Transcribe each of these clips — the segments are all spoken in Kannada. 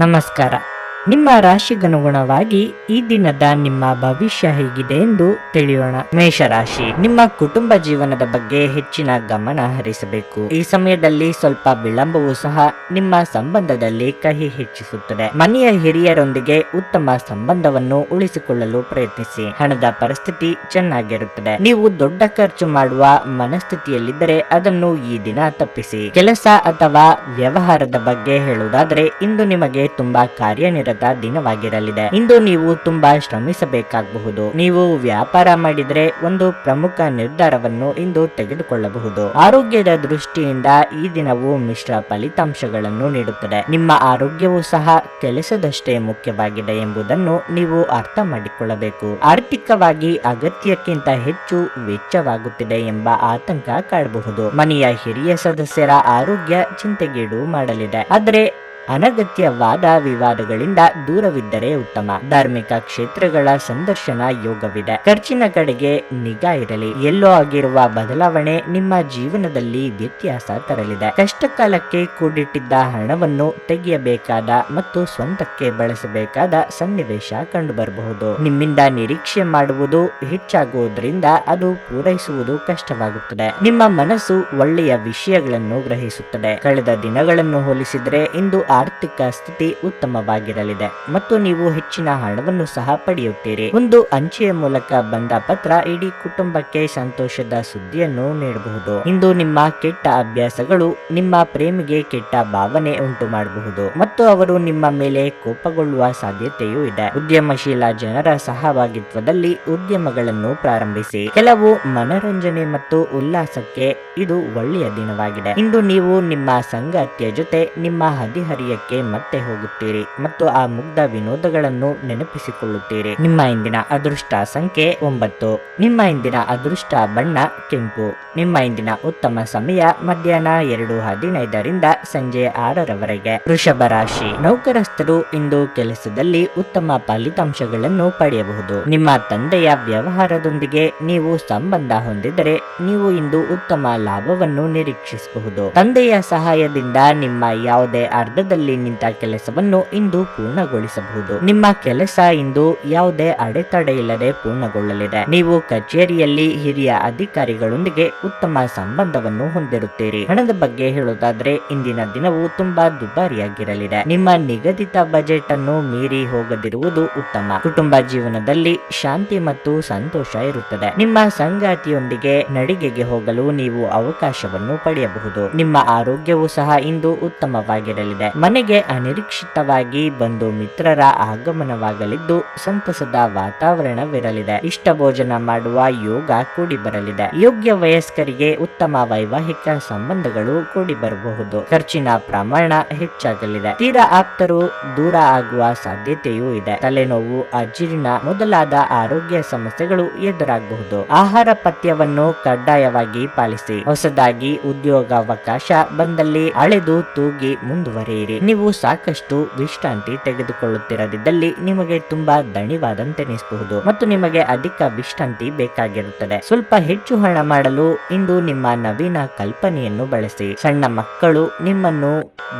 ನಮಸ್ಕಾರ. ನಿಮ್ಮ ರಾಶಿಗನುಗುಣವಾಗಿ ಈ ದಿನದ ನಿಮ್ಮ ಭವಿಷ್ಯ ಹೇಗಿದೆ ಎಂದು ತಿಳಿಯೋಣ. ಮೇಷರಾಶಿ, ನಿಮ್ಮ ಕುಟುಂಬ ಜೀವನದ ಬಗ್ಗೆ ಹೆಚ್ಚಿನ ಗಮನ ಹರಿಸಬೇಕು. ಈ ಸಮಯದಲ್ಲಿ ಸ್ವಲ್ಪ ವಿಳಂಬವೂ ಸಹ ನಿಮ್ಮ ಸಂಬಂಧದಲ್ಲಿ ಕಹಿ ಹೆಚ್ಚಿಸುತ್ತದೆ. ಮನೆಯ ಹಿರಿಯರೊಂದಿಗೆ ಉತ್ತಮ ಸಂಬಂಧವನ್ನು ಉಳಿಸಿಕೊಳ್ಳಲು ಪ್ರಯತ್ನಿಸಿ. ಹಣದ ಪರಿಸ್ಥಿತಿ ಚೆನ್ನಾಗಿರುತ್ತದೆ. ನೀವು ದೊಡ್ಡ ಖರ್ಚು ಮಾಡುವ ಮನಸ್ಥಿತಿಯಲ್ಲಿದ್ದರೆ ಅದನ್ನು ಈ ದಿನ ತಪ್ಪಿಸಿ. ಕೆಲಸ ಅಥವಾ ವ್ಯವಹಾರದ ಬಗ್ಗೆ ಹೇಳುವುದಾದರೆ ಇಂದು ನಿಮಗೆ ತುಂಬಾ ಕಾರ್ಯನಿರತ ದಿನವಾಗಿರಲಿದೆ. ಇಂದು ನೀವು ತುಂಬಾ ಶ್ರಮಿಸಬೇಕಾಗಬಹುದು. ನೀವು ವ್ಯಾಪಾರ ಮಾಡಿದರೆ ಒಂದು ಪ್ರಮುಖ ನಿರ್ಧಾರವನ್ನು ಇಂದು ತೆಗೆದುಕೊಳ್ಳಬಹುದು. ಆರೋಗ್ಯದ ದೃಷ್ಟಿಯಿಂದ ಈ ದಿನವು ಮಿಶ್ರ ಫಲಿತಾಂಶಗಳನ್ನು ನೀಡುತ್ತದೆ. ನಿಮ್ಮ ಆರೋಗ್ಯವು ಸಹ ಕೆಲಸದಷ್ಟೇ ಮುಖ್ಯವಾಗಿದೆ ಎಂಬುದನ್ನು ನೀವು ಅರ್ಥ ಮಾಡಿಕೊಳ್ಳಬೇಕು. ಆರ್ಥಿಕವಾಗಿ ಅಗತ್ಯಕ್ಕಿಂತ ಹೆಚ್ಚು ವೆಚ್ಚವಾಗುತ್ತಿದೆ ಎಂಬ ಆತಂಕ ಕಾಡಬಹುದು. ಮನೆಯ ಹಿರಿಯ ಸದಸ್ಯರ ಆರೋಗ್ಯ ಚಿಂತೆಗೀಡು ಮಾಡಲಿದೆ. ಆದರೆ ಅನಗತ್ಯವಾದ ವಿವಾದಗಳಿಂದ ದೂರವಿದ್ದರೆ ಉತ್ತಮ. ಧಾರ್ಮಿಕ ಕ್ಷೇತ್ರಗಳ ಸಂದರ್ಶನ ಯೋಗವಿದೆ. ಖರ್ಚಿನ ಕಡೆಗೆ ನಿಗಾ ಇರಲಿ. ಎಲ್ಲೋ ಆಗಿರುವ ಬದಲಾವಣೆ ನಿಮ್ಮ ಜೀವನದಲ್ಲಿ ವ್ಯತ್ಯಾಸ ತರಲಿದೆ. ಕಷ್ಟಕಾಲಕ್ಕೆ ಕೂಡಿಟ್ಟಿದ್ದ ಹಣವನ್ನು ತೆಗೆಯಬೇಕಾದ ಮತ್ತು ಸ್ವಂತಕ್ಕೆ ಬಳಸಬೇಕಾದ ಸನ್ನಿವೇಶ ಕಂಡುಬರಬಹುದು. ನಿಮ್ಮಿಂದ ನಿರೀಕ್ಷೆ ಮಾಡುವುದು ಹೆಚ್ಚಾಗುವುದರಿಂದ ಅದು ಪೂರೈಸುವುದು ಕಷ್ಟವಾಗುತ್ತದೆ. ನಿಮ್ಮ ಮನಸ್ಸು ಒಳ್ಳೆಯ ವಿಷಯಗಳನ್ನು ಗ್ರಹಿಸುತ್ತದೆ. ಕಳೆದ ದಿನಗಳನ್ನು ಹೋಲಿಸಿದರೆ ಇಂದು ಆರ್ಥಿಕ ಸ್ಥಿತಿ ಉತ್ತಮವಾಗಿರಲಿದೆ ಮತ್ತು ನೀವು ಹೆಚ್ಚಿನ ಹಣವನ್ನು ಸಹ ಪಡೆಯುತ್ತೀರಿ. ಒಂದು ಅಂಚೆಯ ಮೂಲಕ ಬಂದ ಪತ್ರ ಇಡೀ ಕುಟುಂಬಕ್ಕೆ ಸಂತೋಷದ ಸುದ್ದಿಯನ್ನು ನೀಡಬಹುದು. ಇಂದು ನಿಮ್ಮ ಕೆಟ್ಟ ಅಭ್ಯಾಸಗಳು ನಿಮ್ಮ ಪ್ರೇಮಿಗೆ ಕೆಟ್ಟ ಭಾವನೆ ಉಂಟು ಮಾಡಬಹುದು ಮತ್ತು ಅವರು ನಿಮ್ಮ ಮೇಲೆ ಕೋಪಗೊಳ್ಳುವ ಸಾಧ್ಯತೆಯೂ ಇದೆ. ಉದ್ಯಮಶೀಲ ಜನರ ಸಹಭಾಗಿತ್ವದಲ್ಲಿ ಉದ್ಯಮಗಳನ್ನು ಪ್ರಾರಂಭಿಸಿ. ಕೆಲವು ಮನರಂಜನೆ ಮತ್ತು ಉಲ್ಲಾಸಕ್ಕೆ ಇದು ಒಳ್ಳೆಯ ದಿನವಾಗಿದೆ. ಇಂದು ನೀವು ನಿಮ್ಮ ಸಂಗಾತಿಯ ಜೊತೆ ನಿಮ್ಮ ಹದಿಹರಿಯಕ್ಕೆ ಮತ್ತೆ ಹೋಗುತ್ತೀರಿ ಮತ್ತು ಆ ಮುಗ್ಧ ವಿನೋದಗಳನ್ನು ನೆನಪಿಸಿಕೊಳ್ಳುತ್ತೀರಿ. ನಿಮ್ಮ ಇಂದಿನ ಅದೃಷ್ಟ ಸಂಖ್ಯೆ 9. ನಿಮ್ಮ ಇಂದಿನ ಅದೃಷ್ಟ ಬಣ್ಣ ಕೆಂಪು. ನಿಮ್ಮ ಇಂದಿನ ಉತ್ತಮ ಸಮಯ ಮಧ್ಯಾಹ್ನ 2:15ರಿಂದ ಸಂಜೆ 6ರವರೆಗೆ. ವೃಷಭ ರಾಶಿ, ನೌಕರಸ್ಥರು ಇಂದು ಕೆಲಸದಲ್ಲಿ ಉತ್ತಮ ಫಲಿತಾಂಶಗಳನ್ನು ಪಡೆಯಬಹುದು. ನಿಮ್ಮ ತಂದೆಯ ವ್ಯವಹಾರದೊಂದಿಗೆ ನೀವು ಸಂಬಂಧ ಹೊಂದಿದರೆ ನೀವು ಇಂದು ಉತ್ತಮ ಲಾಭವನ್ನು ನಿರೀಕ್ಷಿಸಬಹುದು. ತಂದೆಯ ಸಹಾಯದಿಂದ ನಿಮ್ಮ ಯಾವುದೇ ಅರ್ಧದಲ್ಲಿ ನಿಂತ ಕೆಲಸವನ್ನು ಇಂದು ಪೂರ್ಣಗೊಳಿಸಬಹುದು. ನಿಮ್ಮ ಕೆಲಸ ಇಂದು ಯಾವುದೇ ಅಡೆತಡೆ ಇಲ್ಲದೆ ಪೂರ್ಣಗೊಳ್ಳಲಿದೆ. ನೀವು ಕಚೇರಿಯಲ್ಲಿ ಹಿರಿಯ ಅಧಿಕಾರಿಗಳೊಂದಿಗೆ ಉತ್ತಮ ಸಂಬಂಧವನ್ನು ಹೊಂದಿರುತ್ತೀರಿ. ಹಣದ ಬಗ್ಗೆ ಹೇಳುವುದಾದ್ರೆ ಇಂದಿನ ದಿನವು ತುಂಬಾ ದುಬಾರಿಯಾಗಿರಲಿದೆ. ನಿಮ್ಮ ನಿಗದಿತ ಬಜೆಟ್ ಅನ್ನು ಮೀರಿ ಹೋಗದಿರುವುದು ಉತ್ತಮ. ಕುಟುಂಬ ಜೀವನದಲ್ಲಿ ಶಾಂತಿ ಮತ್ತು ಸಂತೋಷ ಇರುತ್ತದೆ. ನಿಮ್ಮ ಸಂಗಾತಿಯೊಂದಿಗೆ ನಡಿಗೆಗೆ ಹೋಗಲು ನೀವು ಅವಕಾಶವನ್ನು ಪಡೆಯಬಹುದು. ನಿಮ್ಮ ಆರೋಗ್ಯವು ಸಹ ಇಂದು ಉತ್ತಮವಾಗಿರಲಿದೆ. ಮನೆಗೆ ಅನಿರೀಕ್ಷಿತವಾಗಿ ಬಂದು ಮಿತ್ರರ ಆಗಮನವಾಗಲಿದ್ದು ಸಂತಸದ ವಾತಾವರಣವಿರಲಿದೆ. ಇಷ್ಟ ಭೋಜನ ಮಾಡುವ ಯೋಗ ಕೂಡಿ ಬರಲಿದೆ. ಯೋಗ್ಯ ವಯಸ್ಕರಿಗೆ ಉತ್ತಮ ವೈವಾಹಿಕ ಸಂಬಂಧಗಳು ಕೂಡಿ ಬರಬಹುದು. ಖರ್ಚಿನ ಪ್ರಮಾಣ ಹೆಚ್ಚಾಗಲಿದೆ. ತೀರಾ ಆಪ್ತರು ದೂರ ಆಗುವ ಸಾಧ್ಯತೆಯೂ ಇದೆ. ತಲೆನೋವು, ಅಜೀರ್ಣ ಮೊದಲಾದ ಆರೋಗ್ಯ ಸಮಸ್ಯೆಗಳು ಎದುರಾಗಬಹುದು. ಆಹಾರ ಪಥ್ಯವನ್ನು ಕಡ್ಡಾಯವಾಗಿ ಪಾಲಿಸಿ. ಹೊಸದಾಗಿ ಉದ್ಯೋಗಾವಕಾಶ ಬಂದಲ್ಲಿ ಅಳೆದು ತೂಗಿ ಮುಂದುವರಿಯಿರಿ. ನೀವು ಸಾಕಷ್ಟು ವಿಶ್ರಾಂತಿ ತೆಗೆದುಕೊಳ್ಳುತ್ತಿರದಿದ್ದಲ್ಲಿ ನಿಮಗೆ ತುಂಬಾ ದಣಿವಾದಂತೆನಿಸಬಹುದು ಮತ್ತು ನಿಮಗೆ ಅಧಿಕ ವಿಶ್ರಾಂತಿ ಬೇಕಾಗಿರುತ್ತದೆ. ಸ್ವಲ್ಪ ಹೆಚ್ಚು ಹಣ ಮಾಡಲು ಇಂದು ನಿಮ್ಮ ನವೀನ ಕಲ್ಪನೆಯನ್ನು ಬಳಸಿ. ಸಣ್ಣ ಮಕ್ಕಳು ನಿಮ್ಮನ್ನು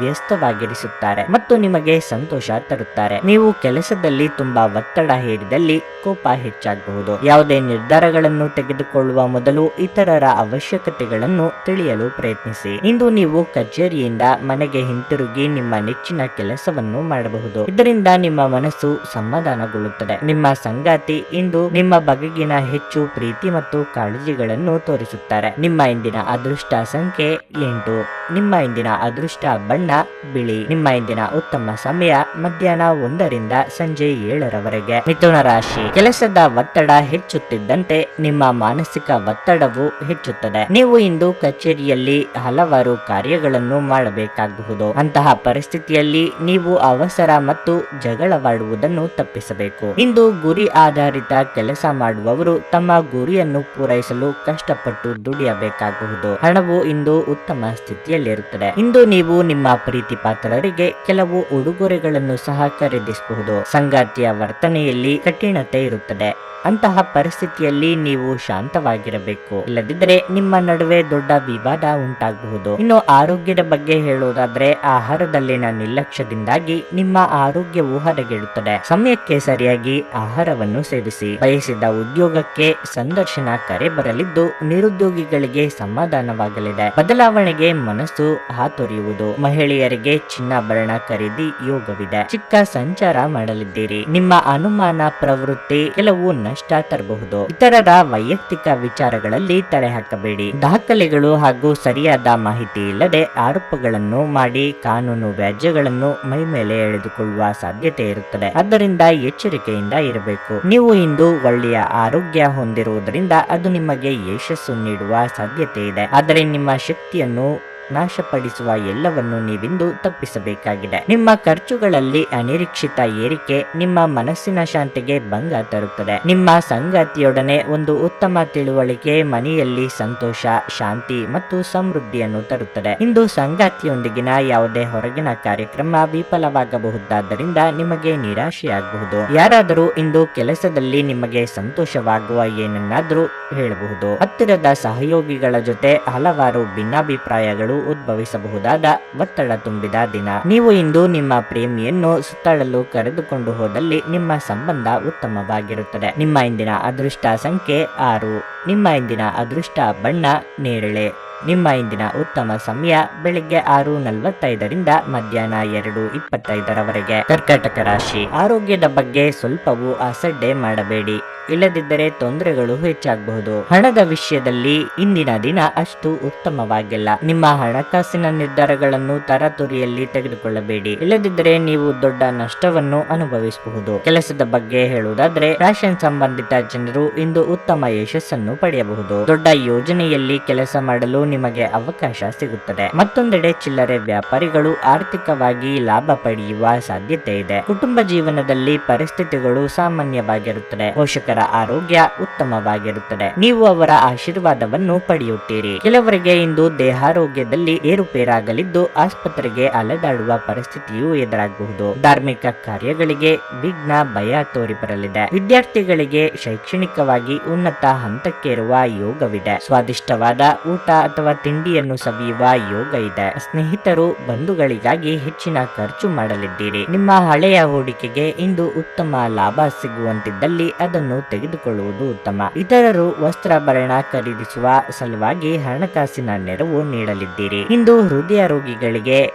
ವ್ಯಸ್ತವಾಗಿರಿಸುತ್ತಾರೆ ಮತ್ತು ನಿಮಗೆ ಸಂತೋಷ ತರುತ್ತಾರೆ. ನೀವು ಕೆಲಸದಲ್ಲಿ ತುಂಬಾ ಒತ್ತಡ ಹೇರಿದಲ್ಲಿ ಕೋಪ ಹೆಚ್ಚಾಗಬಹುದು. ಯಾವುದೇ ನಿರ್ಧಾರಗಳನ್ನು ತೆಗೆದುಕೊಳ್ಳುವ ಮೊದಲು ಇತರರ ಅವಶ್ಯಕತೆಗಳನ್ನು ತಿಳಿಯಲು ಪ್ರಯತ್ನಿಸಿ. ಇಂದು ನೀವು ಕಚೇರಿಯಿಂದ ಮನೆಗೆ ಹಿಂತಿರುಗಿ ನಿಮ್ಮ ನೆಚ್ಚಿನ ಕೆಲಸವನ್ನು ಮಾಡಬಹುದು. ಇದರಿಂದ ನಿಮ್ಮ ಮನಸ್ಸು ಸಮಾಧಾನಗೊಳ್ಳುತ್ತದೆ. ನಿಮ್ಮ ಸಂಗಾತಿ ಇಂದು ನಿಮ್ಮ ಬಗೆಗಿನ ಹೆಚ್ಚು ಪ್ರೀತಿ ಮತ್ತು ಕಾಳಜಿಗಳನ್ನು ತೋರಿಸುತ್ತಾರೆ. ನಿಮ್ಮ ಇಂದಿನ ಅದೃಷ್ಟ ಸಂಖ್ಯೆ 8. ನಿಮ್ಮ ಇಂದಿನ ಅದೃಷ್ಟ ಬಣ್ಣ ಬಿಳಿ. ನಿಮ್ಮ ಇಂದಿನ ಉತ್ತಮ ಸಮಯ ಮಧ್ಯಾಹ್ನ 1ರಿಂದ ಸಂಜೆ 7ರವರೆಗೆ. ಮಿಥುನ ರಾಶಿ, ಕೆಲಸದ ಒತ್ತಡ ಹೆಚ್ಚುತ್ತಿದ್ದಂತೆ ನಿಮ್ಮ ಮಾನಸಿಕ ಒತ್ತಡವು ಹೆಚ್ಚುತ್ತದೆ. ನೀವು ಇಂದು ಕಚೇರಿಯಲ್ಲಿ ಹಲವಾರು ಕಾರ್ಯಗಳನ್ನು ಮಾಡಬೇಕಾಗಬಹುದು. ಅಂತಹ ಪರಿಸ್ಥಿತಿಯಲ್ಲಿ ನೀವು ಅವಸರ ಮತ್ತು ಜಗಳವಾಡುವುದನ್ನು ತಪ್ಪಿಸಬೇಕು. ಇಂದು ಗುರಿ ಆಧಾರಿತ ಕೆಲಸ ಮಾಡುವವರು ತಮ್ಮ ಗುರಿಯನ್ನು ಪೂರೈಸಲು ಕಷ್ಟಪಟ್ಟು ದುಡಿಯಬೇಕಾಗಬಹುದು. ಹಣವು ಇಂದು ಉತ್ತಮ ಸ್ಥಿತಿಯಲ್ಲಿರುತ್ತದೆ. ಇಂದು ನೀವು ನಿಮ್ಮ ಪ್ರೀತಿ ಪಾತ್ರರಿಗೆ ಕೆಲವು ಉಡುಗೊರೆಗಳನ್ನು ಸಹ ಖರೀದಿಸಬಹುದು. ಸಂಗಾತಿಯ ವರ್ತನೆಯಲ್ಲಿ ಕಠಿಣತೆ ಇರುತ್ತದೆ. ಅಂತಹ ಪರಿಸ್ಥಿತಿಯಲ್ಲಿ ನೀವು ಶಾಂತವಾಗಿರಬೇಕು, ಇಲ್ಲದಿದ್ದರೆ ನಿಮ್ಮ ನಡುವೆ ದೊಡ್ಡ ವಿವಾದ ಉಂಟಾಗಬಹುದು. ಇನ್ನು ಆರೋಗ್ಯದ ಬಗ್ಗೆ ಹೇಳುವುದಾದ್ರೆ ಆಹಾರದಲ್ಲಿನ ನಿರ್ಲಕ್ಷ್ಯದಿಂದಾಗಿ ನಿಮ್ಮ ಆರೋಗ್ಯವು ಹದಗೆಡುತ್ತದೆ. ಸಮಯಕ್ಕೆ ಸರಿಯಾಗಿ ಆಹಾರವನ್ನು ಸೇವಿಸಿ. ಬಯಸಿದ ಉದ್ಯೋಗಕ್ಕೆ ಸಂದರ್ಶನ ಕರೆ ಬರಲಿದ್ದು ನಿರುದ್ಯೋಗಿಗಳಿಗೆ ಸಮಾಧಾನವಾಗಲಿದೆ. ಬದಲಾವಣೆಗೆ ಮನಸ್ಸು ಹಾತೊರೆಯುವುದು. ಮಹಿಳೆಯರಿಗೆ ಚಿನ್ನಾಭರಣ ಖರೀದಿ ಯೋಗವಿದೆ. ಚಿಕ್ಕ ಸಂಚಾರ ಮಾಡಲಿದ್ದೀರಿ. ನಿಮ್ಮ ಅನುಮಾನ ಪ್ರವೃತ್ತಿ ಕೆಲವು ನಷ್ಟ ತರಬಹುದು. ಇತರರ ವೈಯಕ್ತಿಕ ವಿಚಾರಗಳಲ್ಲಿ ತಲೆ ಹಾಕಬೇಡಿ. ದಾಖಲೆಗಳು ಹಾಗೂ ಸರಿಯಾದ ಮಾಹಿತಿ ಇಲ್ಲದೆ ಆರೋಪಗಳನ್ನು ಮಾಡಿ ಕಾನೂನು ವ್ಯಾಜ್ಯಗಳನ್ನು ಮೈ ಮೇಲೆ ಎಳೆದುಕೊಳ್ಳುವ ಸಾಧ್ಯತೆ ಇರುತ್ತದೆ. ಆದ್ದರಿಂದ ಎಚ್ಚರಿಕೆಯಿಂದ ಇರಬೇಕು. ನೀವು ಇಂದು ಒಳ್ಳೆಯ ಆರೋಗ್ಯ ಹೊಂದಿರುವುದರಿಂದ ಅದು ನಿಮಗೆ ಯಶಸ್ಸು ನೀಡುವ ಸಾಧ್ಯತೆ ಇದೆ. ಆದರೆ ನಿಮ್ಮ ಶಕ್ತಿಯನ್ನು ನಾಶಪಡಿಸುವ ಎಲ್ಲವನ್ನು ನೀವಿಂದು ತಪ್ಪಿಸಬೇಕಾಗಿದೆ. ನಿಮ್ಮ ಖರ್ಚುಗಳಲ್ಲಿ ಅನಿರೀಕ್ಷಿತ ಏರಿಕೆ ನಿಮ್ಮ ಮನಸ್ಸಿನ ಶಾಂತಿಗೆ ಭಂಗ ತರುತ್ತದೆ. ನಿಮ್ಮ ಸಂಗಾತಿಯೊಡನೆ ಒಂದು ಉತ್ತಮ ತಿಳುವಳಿಕೆ ಮನೆಯಲ್ಲಿ ಸಂತೋಷ, ಶಾಂತಿ ಮತ್ತು ಸಮೃದ್ಧಿಯನ್ನು ತರುತ್ತದೆ. ಇಂದು ಸಂಗಾತಿಯೊಂದಿಗಿನ ಯಾವುದೇ ಹೊರಗಿನ ಕಾರ್ಯಕ್ರಮ ವಿಫಲವಾಗಬಹುದಾದ್ದರಿಂದ ನಿಮಗೆ ನಿರಾಶೆಯಾಗಬಹುದು. ಯಾರಾದರೂ ಇಂದು ಕೆಲಸದಲ್ಲಿ ನಿಮಗೆ ಸಂತೋಷವಾಗುವ ಏನನ್ನಾದರೂ ಹೇಳಬಹುದು. ಹತ್ತಿರದ ಸಹಯೋಗಿಗಳ ಜೊತೆ ಹಲವಾರು ಭಿನ್ನಾಭಿಪ್ರಾಯಗಳು ಉದ್ಭವಿಸಬಹುದಾದ ಒತ್ತಡ ತುಂಬಿದ ದಿನ. ನೀವು ಇಂದು ನಿಮ್ಮ ಪ್ರೇಮಿಯನ್ನು ಸುತ್ತಳಲು ಕರೆದುಕೊಂಡು ಹೋದಲ್ಲಿ ನಿಮ್ಮ ಸಂಬಂಧ ಉತ್ತಮವಾಗಿರುತ್ತದೆ. ನಿಮ್ಮ ಇಂದಿನ ಅದೃಷ್ಟ ಸಂಖ್ಯೆ 6. ನಿಮ್ಮ ಇಂದಿನ ಅದೃಷ್ಟ ಬಣ್ಣ ನೇರಳೆ. ನಿಮ್ಮ ಇಂದಿನ ಉತ್ತಮ ಸಮಯ ಬೆಳಿಗ್ಗೆ 6:45 ಮಧ್ಯಾಹ್ನ 2:25 ಕರ್ಕಾಟಕ ರಾಶಿ. ಆರೋಗ್ಯದ ಬಗ್ಗೆ ಸ್ವಲ್ಪವೂ ಅಸಡ್ಡೆ ಮಾಡಬೇಡಿ, ಇಲ್ಲದಿದ್ದರೆ ತೊಂದರೆಗಳು ಹೆಚ್ಚಾಗಬಹುದು. ಹಣದ ವಿಷಯದಲ್ಲಿ ಇಂದಿನ ದಿನ ಅಷ್ಟು ಉತ್ತಮವಾಗಿಲ್ಲ. ನಿಮ್ಮ ಹಣಕಾಸಿನ ನಿರ್ಧಾರಗಳನ್ನು ತರಾತುರಿಯಲ್ಲಿ ತೆಗೆದುಕೊಳ್ಳಬೇಡಿ, ಇಲ್ಲದಿದ್ದರೆ ನೀವು ದೊಡ್ಡ ನಷ್ಟವನ್ನು ಅನುಭವಿಸಬಹುದು. ಕೆಲಸದ ಬಗ್ಗೆ ಹೇಳುವುದಾದ್ರೆ ಫ್ಯಾಷನ್ ಸಂಬಂಧಿತ ಜನರು ಇಂದು ಉತ್ತಮ ಯಶಸ್ಸನ್ನು ಪಡೆಯಬಹುದು. ದೊಡ್ಡ ಯೋಜನೆಯಲ್ಲಿ ಕೆಲಸ ಮಾಡಲು ನಿಮಗೆ ಅವಕಾಶ ಸಿಗುತ್ತದೆ. ಮತ್ತೊಂದೆಡೆ ಚಿಲ್ಲರೆ ವ್ಯಾಪಾರಿಗಳು ಆರ್ಥಿಕವಾಗಿ ಲಾಭ ಪಡೆಯುವ ಸಾಧ್ಯತೆ ಇದೆ. ಕುಟುಂಬ ಜೀವನದಲ್ಲಿ ಪರಿಸ್ಥಿತಿಗಳು ಸಾಮಾನ್ಯವಾಗಿರುತ್ತದೆ. ಪೋಷಕರ ಆರೋಗ್ಯ ಉತ್ತಮವಾಗಿರುತ್ತದೆ. ನೀವು ಅವರ ಆಶೀರ್ವಾದವನ್ನು ಪಡೆಯುತ್ತೀರಿ. ಕೆಲವರಿಗೆ ಇಂದು ದೇಹಾರೋಗ್ಯದಲ್ಲಿ ಏರುಪೇರಾಗಲಿದ್ದು ಆಸ್ಪತ್ರೆಗೆ ಅಲೆದಾಡುವ ಪರಿಸ್ಥಿತಿಯು ಎದುರಾಗಬಹುದು. ಧಾರ್ಮಿಕ ಕಾರ್ಯಗಳಿಗೆ ವಿಘ್ನ, ಭಯ ತೋರಿ ಬರಲಿದೆ. ವಿದ್ಯಾರ್ಥಿಗಳಿಗೆ ಶೈಕ್ಷಣಿಕವಾಗಿ ಉನ್ನತ ಹಂತಕ್ಕೇರುವ ಯೋಗವಿದೆ. ಸ್ವಾದಿಷ್ಟವಾದ ಊಟ ಅಥವಾ ತಿಂಡಿಯನ್ನು ಸವಿಯುವ ಯೋಗ ಇದೆ. ಸ್ನೇಹಿತರು, ಬಂಧುಗಳಿಗಾಗಿ ಹೆಚ್ಚಿನ ಖರ್ಚು ಮಾಡಲಿದ್ದೀರಿ. ನಿಮ್ಮ ಹಳೆಯ ಹೂಡಿಕೆಗೆ ಇಂದು ಉತ್ತಮ ಲಾಭ ಸಿಗುವಂತಿದ್ದಲ್ಲಿ ಅದನ್ನು ತೆಗೆದುಕೊಳ್ಳುವುದು ಉತ್ತಮ. ಇತರರು ವಸ್ತ್ರಾಭರಣ ಖರೀದಿಸುವ ಸಲುವಾಗಿ ಹಣಕಾಸಿನ ನೆರವು ನೀಡಲಿದ್ದೀರಿ. ಇಂದು ಹೃದಯ ರೋಗಿಗಳಿಗೆ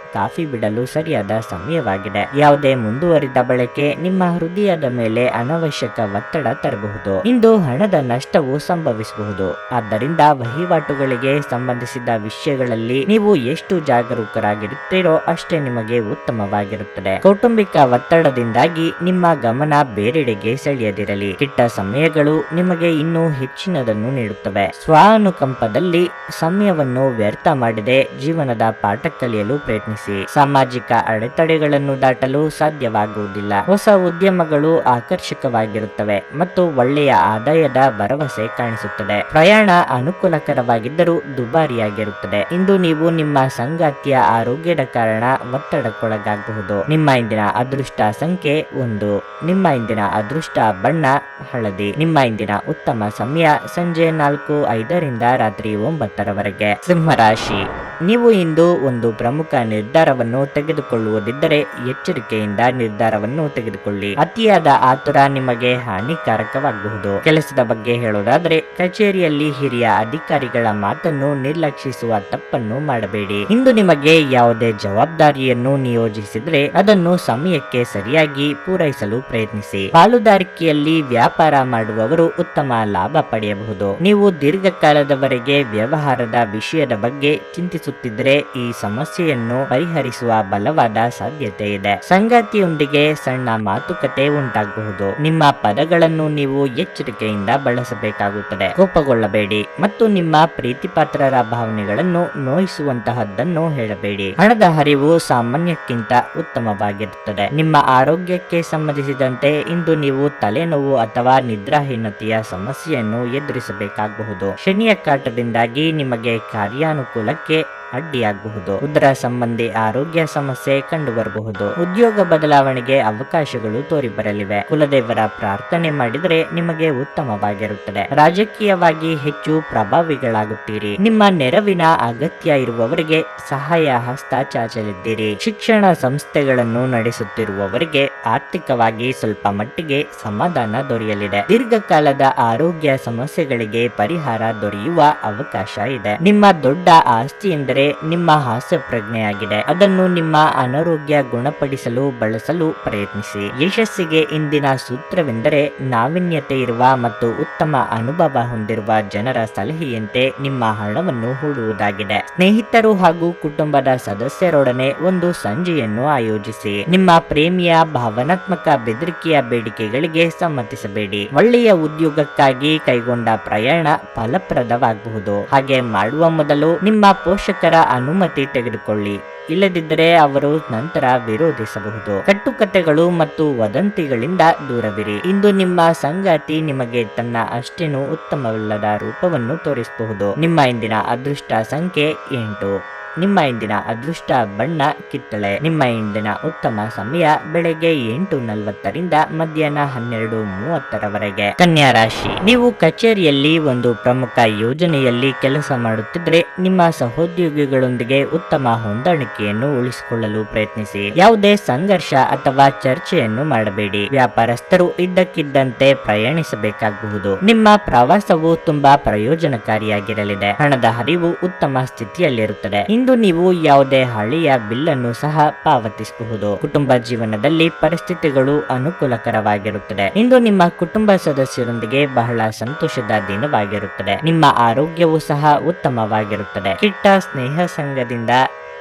ಕಾಫಿ ಬಿಡಲು ಸರಿಯಾದ ಸಮಯವಾಗಿದೆ. ಯಾವುದೇ ಮುಂದುವರಿದ ಬಳಕೆ ನಿಮ್ಮ ಹೃದಯದ ಮೇಲೆ ಅನವಶ್ಯಕ ಒತ್ತಡ ತರಬಹುದು. ಇಂದು ಹಣದ ನಷ್ಟವು ಸಂಭವಿಸಬಹುದು. ಆದ್ದರಿಂದ ವಹಿವಾಟುಗಳಿಗೆ ಸಂಬಂಧಿಸಿದ ವಿಷಯಗಳಲ್ಲಿ ನೀವು ಎಷ್ಟು ಜಾಗರೂಕರಾಗಿರುತ್ತೀರೋ ಅಷ್ಟೇ ನಿಮಗೆ ಉತ್ತಮವಾಗಿರುತ್ತದೆ. ಕೌಟುಂಬಿಕ ಒತ್ತಡದಿಂದಾಗಿ ನಿಮ್ಮ ಗಮನ ಬೇರೆಡೆಗೆ ಸೆಳೆಯದಿರಲಿ. ಕೆಟ್ಟ ಸಮಯಗಳು ನಿಮಗೆ ಇನ್ನೂ ಹೆಚ್ಚಿನದನ್ನು ನೀಡುತ್ತವೆ. ಸ್ವಾನುಕಂಪದಲ್ಲಿ ಸಮಯವನ್ನು ವ್ಯರ್ಥ ಮಾಡದೆ ಜೀವನದ ಪಾಠ ಕಲಿಯಲು ಪ್ರಯತ್ನಿಸಿ. ಸಾಮಾಜಿಕ ಅಡೆತಡೆಗಳನ್ನು ದಾಟಲು ಸಾಧ್ಯವಾಗುವುದಿಲ್ಲ. ಹೊಸ ಉದ್ಯಮಗಳು ಆಕರ್ಷಕವಾಗಿರುತ್ತವೆ ಮತ್ತು ಒಳ್ಳೆಯ ಆದಾಯದ ಭರವಸೆ ಕಾಣಿಸುತ್ತದೆ. ಪ್ರಯಾಣ ಅನುಕೂಲಕರವಾಗಿದ್ದರೂ ದುಬಾರಿಯಾಗಿರುತ್ತದೆ. ಇಂದು ನೀವು ನಿಮ್ಮ ಸಂಗಾತಿಯ ಆರೋಗ್ಯದ ಕಾರಣ ಒತ್ತಡಕ್ಕೊಳಗಾಗಬಹುದು. ನಿಮ್ಮ ಇಂದಿನ ಅದೃಷ್ಟ ಸಂಖ್ಯೆ 1. ನಿಮ್ಮ ಇಂದಿನ ಅದೃಷ್ಟ ಬಣ್ಣ ಹಳದಿ. ನಿಮ್ಮ ಇಂದಿನ ಉತ್ತಮ ಸಮಯ ಸಂಜೆ 4:05 ರಾತ್ರಿ 9:00 ಸಿಂಹರಾಶಿ. ನೀವು ಇಂದು ಒಂದು ಪ್ರಮುಖ ನಿರ್ಧಾರವನ್ನು ತೆಗೆದುಕೊಳ್ಳುವುದಿದ್ದರೆ ಎಚ್ಚರಿಕೆಯಿಂದ ನಿರ್ಧಾರವನ್ನು ತೆಗೆದುಕೊಳ್ಳಿ. ಅತಿಯಾದ ಆತುರ ನಿಮಗೆ ಹಾನಿಕಾರಕವಾಗಬಹುದು. ಕೆಲಸದ ಬಗ್ಗೆ ಹೇಳೋದಾದ್ರೆ ಕಚೇರಿಯಲ್ಲಿ ಹಿರಿಯ ಅಧಿಕಾರಿಗಳ ಮಾತನ್ನು ನಿರ್ಲಕ್ಷಿಸುವ ತಪ್ಪನ್ನು ಮಾಡಬೇಡಿ. ಇಂದು ನಿಮಗೆ ಯಾವುದೇ ಜವಾಬ್ದಾರಿಯನ್ನು ನಿಯೋಜಿಸಿದ್ರೆ ಅದನ್ನು ಸಮಯಕ್ಕೆ ಸರಿಯಾಗಿ ಪೂರೈಸಲು ಪ್ರಯತ್ನಿಸಿ. ಪಾಲುದಾರಿಕೆಯಲ್ಲಿ ವ್ಯಾಪಾರ ಮಾಡುವವರು ಉತ್ತಮ ಲಾಭ ಪಡೆಯಬಹುದು. ನೀವು ದೀರ್ಘಕಾಲದವರೆಗೆ ವ್ಯವಹಾರದ ವಿಷಯದ ಬಗ್ಗೆ ಚಿಂತಿಸುತ್ತಿದ್ದರೆ ಈ ಸಮಸ್ಯೆಯನ್ನು ಪರಿಹರಿಸುವ ಬಲವಾದ ಸಾಧ್ಯತೆ ಇದೆ. ಸಂಗಾತಿಯೊಂದಿಗೆ ಸಣ್ಣ ಮಾತುಕತೆ ಉಂಟಾಗಬಹುದು. ನಿಮ್ಮ ಪದಗಳನ್ನು ನೀವು ಎಚ್ಚರಿಕೆಯಿಂದ ಬಳಸಬೇಕಾಗುತ್ತದೆ. ಕೋಪಗೊಳ್ಳಬೇಡಿ ಮತ್ತು ನಿಮ್ಮ ಪ್ರೀತಿಪಾತ್ರರ ಭಾವನೆಗಳನ್ನು ನೋಯಿಸುವಂತಹದ್ದನ್ನು ಹೇಳಬೇಡಿ. ಹಣದ ಹರಿವು ಸಾಮಾನ್ಯಕ್ಕಿಂತ ಉತ್ತಮವಾಗಿರುತ್ತದೆ. ನಿಮ್ಮ ಆರೋಗ್ಯಕ್ಕೆ ಸಂಬಂಧಿಸಿದಂತೆ ಇಂದು ನೀವು ತಲೆನೋವು ಅಥವಾ ನಿದ್ರಾಹೀನತೆಯ ಸಮಸ್ಯೆಯನ್ನು ಎದುರಿಸಬೇಕಾಗಬಹುದು. ಶನಿಯ ಕಾಟದಿಂದಾಗಿ ನಿಮಗೆ ಕಾರ್ಯಾನುಕೂಲಕ್ಕೆ ಅಡ್ಡಿಯಾಗಬಹುದು. ಉದರ ಸಂಬಂಧಿ ಆರೋಗ್ಯ ಸಮಸ್ಯೆ ಕಂಡುಬರಬಹುದು. ಉದ್ಯೋಗ ಬದಲಾವಣೆಗೆ ಅವಕಾಶಗಳು ತೋರಿಬರಲಿವೆ. ಕುಲದೇವರ ಪ್ರಾರ್ಥನೆ ಮಾಡಿದರೆ ನಿಮಗೆ ಉತ್ತಮವಾಗಿರುತ್ತದೆ. ರಾಜಕೀಯವಾಗಿ ಹೆಚ್ಚು ಪ್ರಭಾವಿಗಳಾಗುತ್ತೀರಿ. ನಿಮ್ಮ ನೆರವಿನ ಅಗತ್ಯ ಇರುವವರಿಗೆ ಸಹಾಯ ಹಸ್ತ ಚಾಚಲಿದ್ದೀರಿ. ಶಿಕ್ಷಣ ಸಂಸ್ಥೆಗಳನ್ನು ನಡೆಸುತ್ತಿರುವವರಿಗೆ ಆರ್ಥಿಕವಾಗಿ ಸ್ವಲ್ಪ ಮಟ್ಟಿಗೆ ಸಮಾಧಾನ ದೊರೆಯಲಿದೆ. ದೀರ್ಘಕಾಲದ ಆರೋಗ್ಯ ಸಮಸ್ಯೆಗಳಿಗೆ ಪರಿಹಾರ ದೊರೆಯುವ ಅವಕಾಶ ಇದೆ. ನಿಮ್ಮ ದೊಡ್ಡ ಆಸ್ತಿ ಎಂದರೆ ನಿಮ್ಮ ಹಾಸ್ಯ ಪ್ರಜ್ಞೆಯಾಗಿದೆ. ಅದನ್ನು ನಿಮ್ಮ ಅನಾರೋಗ್ಯ ಗುಣಪಡಿಸಲು ಬಳಸಲು ಪ್ರಯತ್ನಿಸಿ. ಯಶಸ್ಸಿಗೆ ಇಂದಿನ ಸೂತ್ರವೆಂದರೆ ನಾವೀನ್ಯತೆ ಇರುವ ಮತ್ತು ಉತ್ತಮ ಅನುಭವ ಹೊಂದಿರುವ ಜನರ ಸಲಹೆಯಂತೆ ನಿಮ್ಮ ಹಣವನ್ನು ಹೂಡುವುದಾಗಿದೆ. ಸ್ನೇಹಿತರು ಹಾಗೂ ಕುಟುಂಬದ ಸದಸ್ಯರೊಡನೆ ಒಂದು ಸಂಜೆಯನ್ನು ಆಯೋಜಿಸಿ. ನಿಮ್ಮ ಪ್ರೇಮಿಯ ಭಾವನಾತ್ಮಕ ಬೆದರಿಕೆಯ ಬೇಡಿಕೆಗಳಿಗೆ ಸಮ್ಮತಿಸಬೇಡಿ. ಒಳ್ಳೆಯ ಉದ್ಯೋಗಕ್ಕಾಗಿ ಕೈಗೊಂಡ ಪ್ರಯಾಣ ಫಲಪ್ರದವಾಗಬಹುದು. ಹಾಗೆ ಮಾಡುವ ಮೊದಲು ನಿಮ್ಮ ಪೋಷಕರ ಅನುಮತಿ ತೆಗೆದುಕೊಳ್ಳಿ. ಇಲ್ಲದಿದ್ದರೆ ಅವರು ನಂತರ ವಿರೋಧಿಸಬಹುದು. ಕಟ್ಟುಕತೆಗಳು ಮತ್ತು ವದಂತಿಗಳಿಂದ ದೂರವಿರಿ. ಇಂದು ನಿಮ್ಮ ಸಂಗಾತಿ ನಿಮಗೆ ತನ್ನ ಅಷ್ಟೇನು ಉತ್ತಮವಲ್ಲದ ರೂಪವನ್ನು ತೋರಿಸಬಹುದು. ನಿಮ್ಮ ಇಂದಿನ ಅದೃಷ್ಟ ಸಂಖ್ಯೆ 8. ನಿಮ್ಮ ಇಂದಿನ ಅದೃಷ್ಟ ಬಣ್ಣ ಕಿತ್ತಳೆ. ನಿಮ್ಮ ಇಂದಿನ ಉತ್ತಮ ಸಮಯ ಬೆಳಗ್ಗೆ 8:40 ಮಧ್ಯಾಹ್ನ 12:30 ಕನ್ಯಾ ರಾಶಿ. ನೀವು ಕಚೇರಿಯಲ್ಲಿ ಒಂದು ಪ್ರಮುಖ ಯೋಜನೆಯಲ್ಲಿ ಕೆಲಸ ಮಾಡುತ್ತಿದ್ರೆ ನಿಮ್ಮ ಸಹೋದ್ಯೋಗಿಗಳೊಂದಿಗೆ ಉತ್ತಮ ಹೊಂದಾಣಿಕೆಯನ್ನು ಉಳಿಸಿಕೊಳ್ಳಲು ಪ್ರಯತ್ನಿಸಿ. ಯಾವುದೇ ಸಂಘರ್ಷ ಅಥವಾ ಚರ್ಚೆಯನ್ನು ಮಾಡಬೇಡಿ. ವ್ಯಾಪಾರಸ್ಥರು ಇದ್ದಕ್ಕಿದ್ದಂತೆ ಪ್ರಯಾಣಿಸಬೇಕಾಗಬಹುದು. ನಿಮ್ಮ ಪ್ರವಾಸವು ತುಂಬಾ ಪ್ರಯೋಜನಕಾರಿಯಾಗಿರಲಿದೆ. ಹಣದ ಹರಿವು ಉತ್ತಮ ಸ್ಥಿತಿಯಲ್ಲಿರುತ್ತದೆ. ಇಂದು ನೀವು ಯಾವುದೇ ಹಳೆಯ ಬಿಲ್ಲನ್ನು ಸಹ ಪಾವತಿಸಬಹುದು. ಕುಟುಂಬ ಜೀವನದಲ್ಲಿ ಪರಿಸ್ಥಿತಿಗಳು ಅನುಕೂಲಕರವಾಗಿರುತ್ತದೆ. ಇಂದು ನಿಮ್ಮ ಕುಟುಂಬ ಸದಸ್ಯರೊಂದಿಗೆ ಬಹಳ ಸಂತೋಷದ ದಿನವಾಗಿರುತ್ತದೆ. ನಿಮ್ಮ ಆರೋಗ್ಯವು ಸಹ ಉತ್ತಮವಾಗಿರುತ್ತದೆ. ಕೆಟ್ಟ ಸ್ನೇಹ ಸಂಘದಿಂದ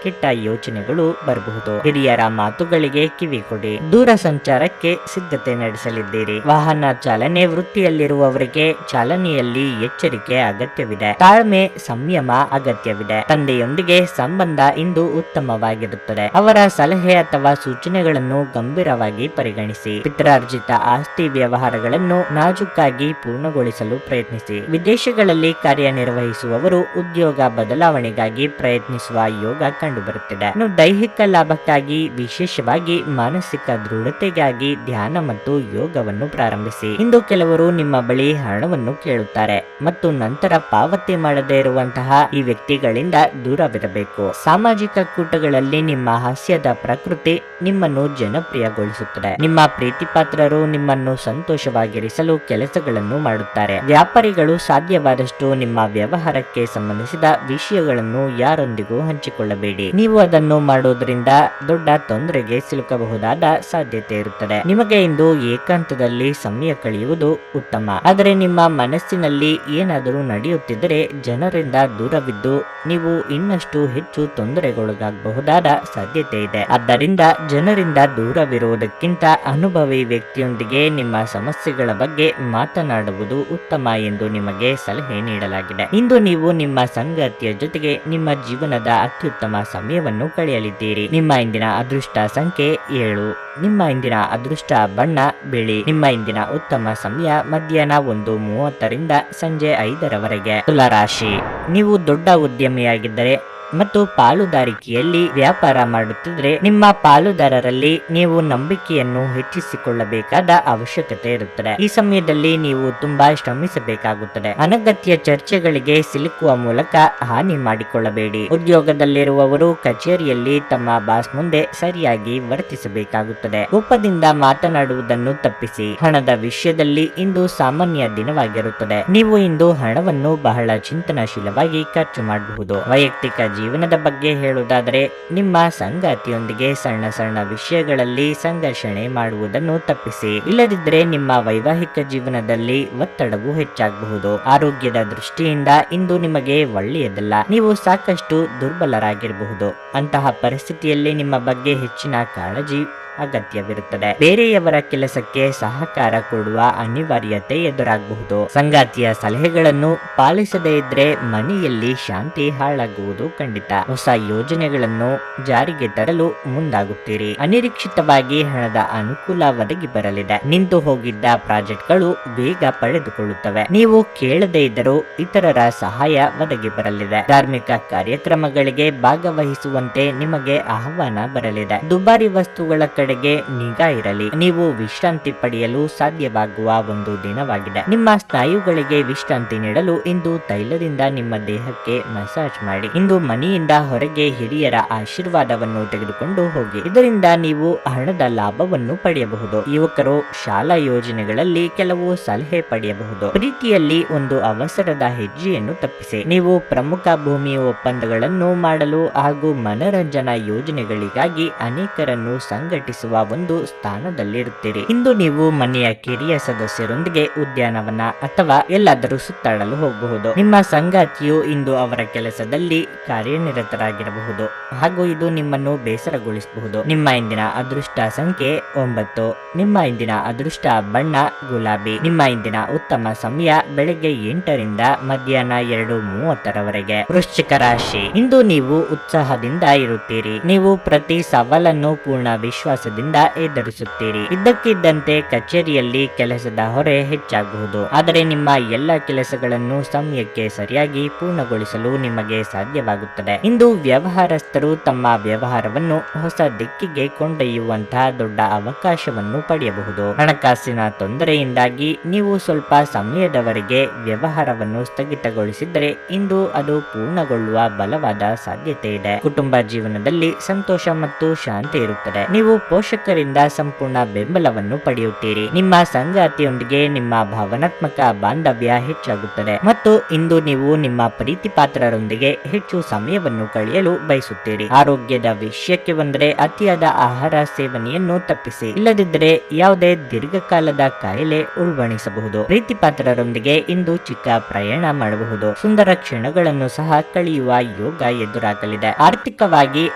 ಕೆಟ್ಟ ಯೋಚನೆಗಳು ಬರಬಹುದು. ಹಿರಿಯರ ಮಾತುಗಳಿಗೆ ಕಿವಿ ಕೊಡಿ. ದೂರ ಸಂಚಾರಕ್ಕೆ ಸಿದ್ಧತೆ ನಡೆಸಲಿದ್ದೀರಿ. ವಾಹನ ಚಾಲನೆ ವೃತ್ತಿಯಲ್ಲಿರುವವರಿಗೆ ಚಾಲನೆಯಲ್ಲಿ ಎಚ್ಚರಿಕೆ ಅಗತ್ಯವಿದೆ. ತಾಳ್ಮೆ ಸಂಯಮ ಅಗತ್ಯವಿದೆ. ತಂದೆಯೊಂದಿಗೆ ಸಂಬಂಧ ಇಂದು ಉತ್ತಮವಾಗಿರುತ್ತದೆ. ಅವರ ಸಲಹೆ ಅಥವಾ ಸೂಚನೆಗಳನ್ನು ಗಂಭೀರವಾಗಿ ಪರಿಗಣಿಸಿ. ಪಿತ್ರಾರ್ಜಿತ ಆಸ್ತಿ ವ್ಯವಹಾರಗಳನ್ನು ನಾಜೂಕಾಗಿ ಪೂರ್ಣಗೊಳಿಸಲು ಪ್ರಯತ್ನಿಸಿ. ವಿದೇಶಗಳಲ್ಲಿ ಕಾರ್ಯನಿರ್ವಹಿಸುವವರು ಉದ್ಯೋಗ ಬದಲಾವಣೆಗಾಗಿ ಪ್ರಯತ್ನಿಸುವ ಯೋಗ ಕಂಡುಬರುತ್ತಿದೆ. ಇನ್ನು ದೈಹಿಕ ಲಾಭಕ್ಕಾಗಿ ವಿಶೇಷವಾಗಿ ಮಾನಸಿಕ ದೃಢತೆಗಾಗಿ ಧ್ಯಾನ ಮತ್ತು ಯೋಗವನ್ನು ಪ್ರಾರಂಭಿಸಿ. ಇಂದು ಕೆಲವರು ನಿಮ್ಮ ಬಳಿ ಹಣವನ್ನು ಕೇಳುತ್ತಾರೆ ಮತ್ತು ನಂತರ ಪಾವತಿ ಮಾಡದೇ ಇರುವಂತಹ ಈ ವ್ಯಕ್ತಿಗಳಿಂದ ದೂರವಿರಬೇಕು. ಸಾಮಾಜಿಕ ಕೂಟಗಳಲ್ಲಿ ನಿಮ್ಮ ಹಾಸ್ಯದ ಪ್ರಕೃತಿ ನಿಮ್ಮನ್ನು ಜನಪ್ರಿಯಗೊಳಿಸುತ್ತದೆ. ನಿಮ್ಮ ಪ್ರೀತಿಪಾತ್ರರು ನಿಮ್ಮನ್ನು ಸಂತೋಷವಾಗಿರಿಸಲು ಕೆಲಸಗಳನ್ನು ಮಾಡುತ್ತಾರೆ. ವ್ಯಾಪಾರಿಗಳು ಸಾಧ್ಯವಾದಷ್ಟು ನಿಮ್ಮ ವ್ಯವಹಾರಕ್ಕೆ ಸಂಬಂಧಿಸಿದ ವಿಷಯಗಳನ್ನು ಯಾರೊಂದಿಗೂ ಹಂಚಿಕೊಳ್ಳಬೇಡಿ. ನೀವು ಅದನ್ನು ಮಾಡೋದ್ರಿಂದ ದೊಡ್ಡ ತೊಂದರೆಗೆ ಸಿಲುಕಬಹುದಾದ ಸಾಧ್ಯತೆ ಇರುತ್ತದೆ. ನಿಮಗೆ ಇಂದು ಏಕಾಂತದಲ್ಲಿ ಸಮಯ ಕಳೆಯುವುದು ಉತ್ತಮ. ಆದರೆ ನಿಮ್ಮ ಮನಸ್ಸಿನಲ್ಲಿ ಏನಾದರೂ ನಡೆಯುತ್ತಿದ್ದರೆ ಜನರಿಂದ ದೂರವಿದ್ದು ನೀವು ಇನ್ನಷ್ಟು ಹೆಚ್ಚು ತೊಂದರೆಗೊಳಗಾಗಬಹುದಾದ ಸಾಧ್ಯತೆ ಇದೆ. ಆದ್ದರಿಂದ ಜನರಿಂದ ದೂರವಿರುವುದಕ್ಕಿಂತ ಅನುಭವಿ ವ್ಯಕ್ತಿಯೊಂದಿಗೆ ನಿಮ್ಮ ಸಮಸ್ಯೆಗಳ ಬಗ್ಗೆ ಮಾತನಾಡುವುದು ಉತ್ತಮ ಎಂದು ನಿಮಗೆ ಸಲಹೆ ನೀಡಲಾಗಿದೆ. ಇಂದು ನೀವು ನಿಮ್ಮ ಸಂಗಾತಿಯ ಜೊತೆಗೆ ನಿಮ್ಮ ಜೀವನದ ಅತ್ಯುತ್ತಮ ಸಮಯವನ್ನು ಕಳೆಯಲಿದ್ದೀರಿ. ನಿಮ್ಮ ಇಂದಿನ ಅದೃಷ್ಟ ಸಂಖ್ಯೆ 7. ನಿಮ್ಮ ಇಂದಿನ ಅದೃಷ್ಟ ಬಣ್ಣ ಬಿಳಿ. ನಿಮ್ಮ ಇಂದಿನ ಉತ್ತಮ ಸಮಯ ಮಧ್ಯಾಹ್ನ 1:30 ಸಂಜೆ 5:00 ತುಲಾ ರಾಶಿ. ನೀವು ದೊಡ್ಡ ಉದ್ಯಮಿಯಾಗಿದ್ದರೆ ಮತ್ತು ಪಾಲುದಾರಿಕೆಯಲ್ಲಿ ವ್ಯಾಪಾರ ಮಾಡುತ್ತಿದ್ರೆ ನಿಮ್ಮ ಪಾಲುದಾರರಲ್ಲಿ ನೀವು ನಂಬಿಕೆಯನ್ನು ಹೆಚ್ಚಿಸಿಕೊಳ್ಳಬೇಕಾದ ಅವಶ್ಯಕತೆ ಇರುತ್ತದೆ. ಈ ಸಮಯದಲ್ಲಿ ನೀವು ತುಂಬಾ ಶ್ರಮಿಸಬೇಕಾಗುತ್ತದೆ. ಅನಗತ್ಯ ಚರ್ಚೆಗಳಿಗೆ ಸಿಲುಕುವ ಮೂಲಕ ಹಾನಿ ಮಾಡಿಕೊಳ್ಳಬೇಡಿ. ಉದ್ಯೋಗದಲ್ಲಿರುವವರು ಕಚೇರಿಯಲ್ಲಿ ತಮ್ಮ ಬಾಸ್ ಮುಂದೆ ಸರಿಯಾಗಿ ವರ್ತಿಸಬೇಕಾಗುತ್ತದೆ. ಕೋಪದಿಂದ ಮಾತನಾಡುವುದನ್ನು ತಪ್ಪಿಸಿ. ಹಣದ ವಿಷಯದಲ್ಲಿ ಇಂದು ಸಾಮಾನ್ಯ ದಿನವಾಗಿರುತ್ತದೆ. ನೀವು ಇಂದು ಹಣವನ್ನು ಬಹಳ ಚಿಂತನಶೀಲವಾಗಿ ಖರ್ಚು ಮಾಡಬಹುದು. ವೈಯಕ್ತಿಕ ಜೀವನದ ಬಗ್ಗೆ ಹೇಳುವುದಾದರೆ ನಿಮ್ಮ ಸಂಗಾತಿಯೊಂದಿಗೆ ಸಣ್ಣ ಸಣ್ಣ ವಿಷಯಗಳಲ್ಲಿ ಸಂಘರ್ಷಣೆ ಮಾಡುವುದನ್ನು ತಪ್ಪಿಸಿ. ಇಲ್ಲದಿದ್ದರೆ ನಿಮ್ಮ ವೈವಾಹಿಕ ಜೀವನದಲ್ಲಿ ಒತ್ತಡವು ಹೆಚ್ಚಾಗಬಹುದು. ಆರೋಗ್ಯದ ದೃಷ್ಟಿಯಿಂದ ಇಂದು ನಿಮಗೆ ಒಳ್ಳೆಯದಲ್ಲ. ನೀವು ಸಾಕಷ್ಟು ದುರ್ಬಲರಾಗಿರಬಹುದು. ಅಂತಹ ಪರಿಸ್ಥಿತಿಯಲ್ಲಿ ನಿಮ್ಮ ಬಗ್ಗೆ ಹೆಚ್ಚಿನ ಕಾಳಜಿ ಅಗತ್ಯವಿರುತ್ತದೆ. ಬೇರೆಯವರ ಕೆಲಸಕ್ಕೆ ಸಹಕಾರ ಕೊಡುವ ಅನಿವಾರ್ಯತೆ ಎದುರಾಗಬಹುದು. ಸಂಗಾತಿಯ ಸಲಹೆಗಳನ್ನು ಪಾಲಿಸದೇ ಇದ್ರೆ ಮನೆಯಲ್ಲಿ ಶಾಂತಿ ಹಾಳಾಗುವುದು ಖಂಡಿತ. ಹೊಸ ಯೋಜನೆಗಳನ್ನು ಜಾರಿಗೆ ತರಲು ಮುಂದಾಗುತ್ತೀರಿ. ಅನಿರೀಕ್ಷಿತವಾಗಿ ಹಣದ ಅನುಕೂಲ ಒದಗಿ ಬರಲಿದೆ. ನಿಂತು ಹೋಗಿದ್ದ ಪ್ರಾಜೆಕ್ಟ್ಗಳು ವೇಗ ಪಡೆದುಕೊಳ್ಳುತ್ತವೆ. ನೀವು ಕೇಳದೇ ಇದ್ದರೂ ಇತರರ ಸಹಾಯ ಒದಗಿ ಬರಲಿದೆ. ಧಾರ್ಮಿಕ ಕಾರ್ಯಕ್ರಮಗಳಿಗೆ ಭಾಗವಹಿಸುವಂತೆ ನಿಮಗೆ ಆಹ್ವಾನ ಬರಲಿದೆ. ದುಬಾರಿ ವಸ್ತುಗಳ ಕಡೆಗೆ ನಿಗಾ ಇರಲಿ. ನೀವು ವಿಶ್ರಾಂತಿ ಪಡೆಯಲು ಸಾಧ್ಯವಾಗುವ ಒಂದು ದಿನವಾಗಿದೆ. ನಿಮ್ಮ ಸ್ನಾಯುಗಳಿಗೆ ವಿಶ್ರಾಂತಿ ನೀಡಲು ಇಂದು ತೈಲದಿಂದ ನಿಮ್ಮ ದೇಹಕ್ಕೆ ಮಸಾಜ್ ಮಾಡಿ. ಇಂದು ಮನೆಯಿಂದ ಹೊರಗೆ ಹಿರಿಯರ ಆಶೀರ್ವಾದವನ್ನು ತೆಗೆದುಕೊಂಡು ಹೋಗಿ. ಇದರಿಂದ ನೀವು ಹಣದ ಲಾಭವನ್ನು ಪಡೆಯಬಹುದು. ಯುವಕರು ಶಾಲಾ ಯೋಜನೆಗಳಲ್ಲಿ ಕೆಲವು ಸಲಹೆ ಪಡೆಯಬಹುದು. ಪ್ರೀತಿಯಲ್ಲಿ ಒಂದು ಅವಸರದ ಹೆಜ್ಜೆಯನ್ನು ತಪ್ಪಿಸಿ. ನೀವು ಪ್ರಮುಖ ಭೂಮಿ ಒಪ್ಪಂದಗಳನ್ನು ಮಾಡಲು ಹಾಗೂ ಮನರಂಜನಾ ಯೋಜನೆಗಳಿಗಾಗಿ ಅನೇಕರನ್ನು ಸಂಘಟಿಸುವ ಒಂದು ಸ್ಥಾನದಲ್ಲಿರುತ್ತೀರಿ. ಇಂದು ನೀವು ಮನೆಯ ಕಿರಿಯ ಸದಸ್ಯರೊಂದಿಗೆ ಉದ್ಯಾನವನ ಅಥವಾ ಎಲ್ಲಾದರೂ ಸುತ್ತಾಡಲು ಹೋಗಬಹುದು. ನಿಮ್ಮ ಸಂಗಾತಿಯು ಇಂದು ಅವರ ಕೆಲಸದಲ್ಲಿ ಕಾರ್ಯನಿರತರಾಗಿರಬಹುದು ಹಾಗೂ ಇದು ನಿಮ್ಮನ್ನು ಬೇಸರಗೊಳಿಸಬಹುದು. ನಿಮ್ಮ ಇಂದಿನ ಅದೃಷ್ಟ ಸಂಖ್ಯೆ 9. ನಿಮ್ಮ ಇಂದಿನ ಅದೃಷ್ಟ ಬಣ್ಣ ಗುಲಾಬಿ. ನಿಮ್ಮ ಇಂದಿನ ಉತ್ತಮ ಸಮಯ ಬೆಳಗ್ಗೆ 8 ರಿಂದ ಮಧ್ಯಾಹ್ನ 2:30 ವೃಶ್ಚಿಕ ರಾಶಿ. ಇಂದು ನೀವು ಉತ್ಸಾಹದಿಂದ ಇರುತ್ತೀರಿ. ನೀವು ಪ್ರತಿ ಸವಾಲನ್ನು ಪೂರ್ಣ ವಿಶ್ವಾಸದಿಂದ ಎದುರಿಸುತ್ತೀರಿ. ಇದ್ದಕ್ಕಿದ್ದಂತೆ ಕಚೇರಿಯಲ್ಲಿ ಕೆಲಸದ ಹೊರೆ ಹೆಚ್ಚಾಗಬಹುದು. ಆದರೆ ನಿಮ್ಮ ಎಲ್ಲ ಕೆಲಸಗಳನ್ನು ಸಮಯಕ್ಕೆ ಸರಿಯಾಗಿ ಪೂರ್ಣಗೊಳಿಸಲು ನಿಮಗೆ ಸಾಧ್ಯವಾಗುತ್ತದೆ. ಇಂದು ವ್ಯವಹಾರಸ್ಥರು ತಮ್ಮ ವ್ಯವಹಾರವನ್ನು ಹೊಸ ದಿಕ್ಕಿಗೆ ಕೊಂಡೊಯ್ಯುವಂತಹ ದೊಡ್ಡ ಅವಕಾಶವನ್ನು ಪಡೆಯಬಹುದು. ಹಣಕಾಸಿನ ತೊಂದರೆಯಿಂದಾಗಿ ನೀವು ಸ್ವಲ್ಪ ಸಮಯದವರೆಗೆ ವ್ಯವಹಾರವನ್ನು ಸ್ಥಗಿತಗೊಳಿಸಿದರೆ ಇಂದು ಅದು ಪೂರ್ಣಗೊಳ್ಳುವ ಬಲವಾದ ಸಾಧ್ಯತೆ ಇದೆ. ಕುಟುಂಬ ಜೀವನದಲ್ಲಿ ಸಂತೋಷ ಮತ್ತು ಶಾಂತಿ ಇರುತ್ತದೆ. ನೀವು ಪೋಷಕರಿಂದ ಸಂಪೂರ್ಣ ಬೆಂಬಲವನ್ನು ಪಡೆಯುತ್ತೀರಿ. ನಿಮ್ಮ ಸಂಗಾತಿಯೊಂದಿಗೆ ನಿಮ್ಮ ಭಾವನಾತ್ಮಕ ಬಾಂಧವ್ಯ ಹೆಚ್ಚಾಗುತ್ತದೆ ಮತ್ತು ಇಂದು ನೀವು ನಿಮ್ಮ ಪ್ರೀತಿ ಪಾತ್ರರೊಂದಿಗೆ ಹೆಚ್ಚು ಸಮಯವನ್ನು ಕಳೆಯಲು ಬಯಸುತ್ತೀರಿ. ಆರೋಗ್ಯದ ವಿಷಯಕ್ಕೆ ಬಂದರೆ ಅತಿಯಾದ ಆಹಾರ ಸೇವನೆಯನ್ನು ತಪ್ಪಿಸಿ. ಇಲ್ಲದಿದ್ದರೆ ಯಾವುದೇ ದೀರ್ಘಕಾಲದ ಕಾಯಿಲೆ ಉಲ್ಬಣಿಸಬಹುದು. ಪ್ರೀತಿ ಪಾತ್ರರೊಂದಿಗೆ ಇಂದು ಚಿಕ್ಕ ಪ್ರಯಾಣ ಮಾಡಬಹುದು. ಸುಂದರ ಕ್ಷಣಗಳನ್ನು ಸಹ ಕಳೆಯುವ ಯೋಗ ಎದುರಾಗಲಿದೆ. ಆರ್ಥಿಕವಾಗಿ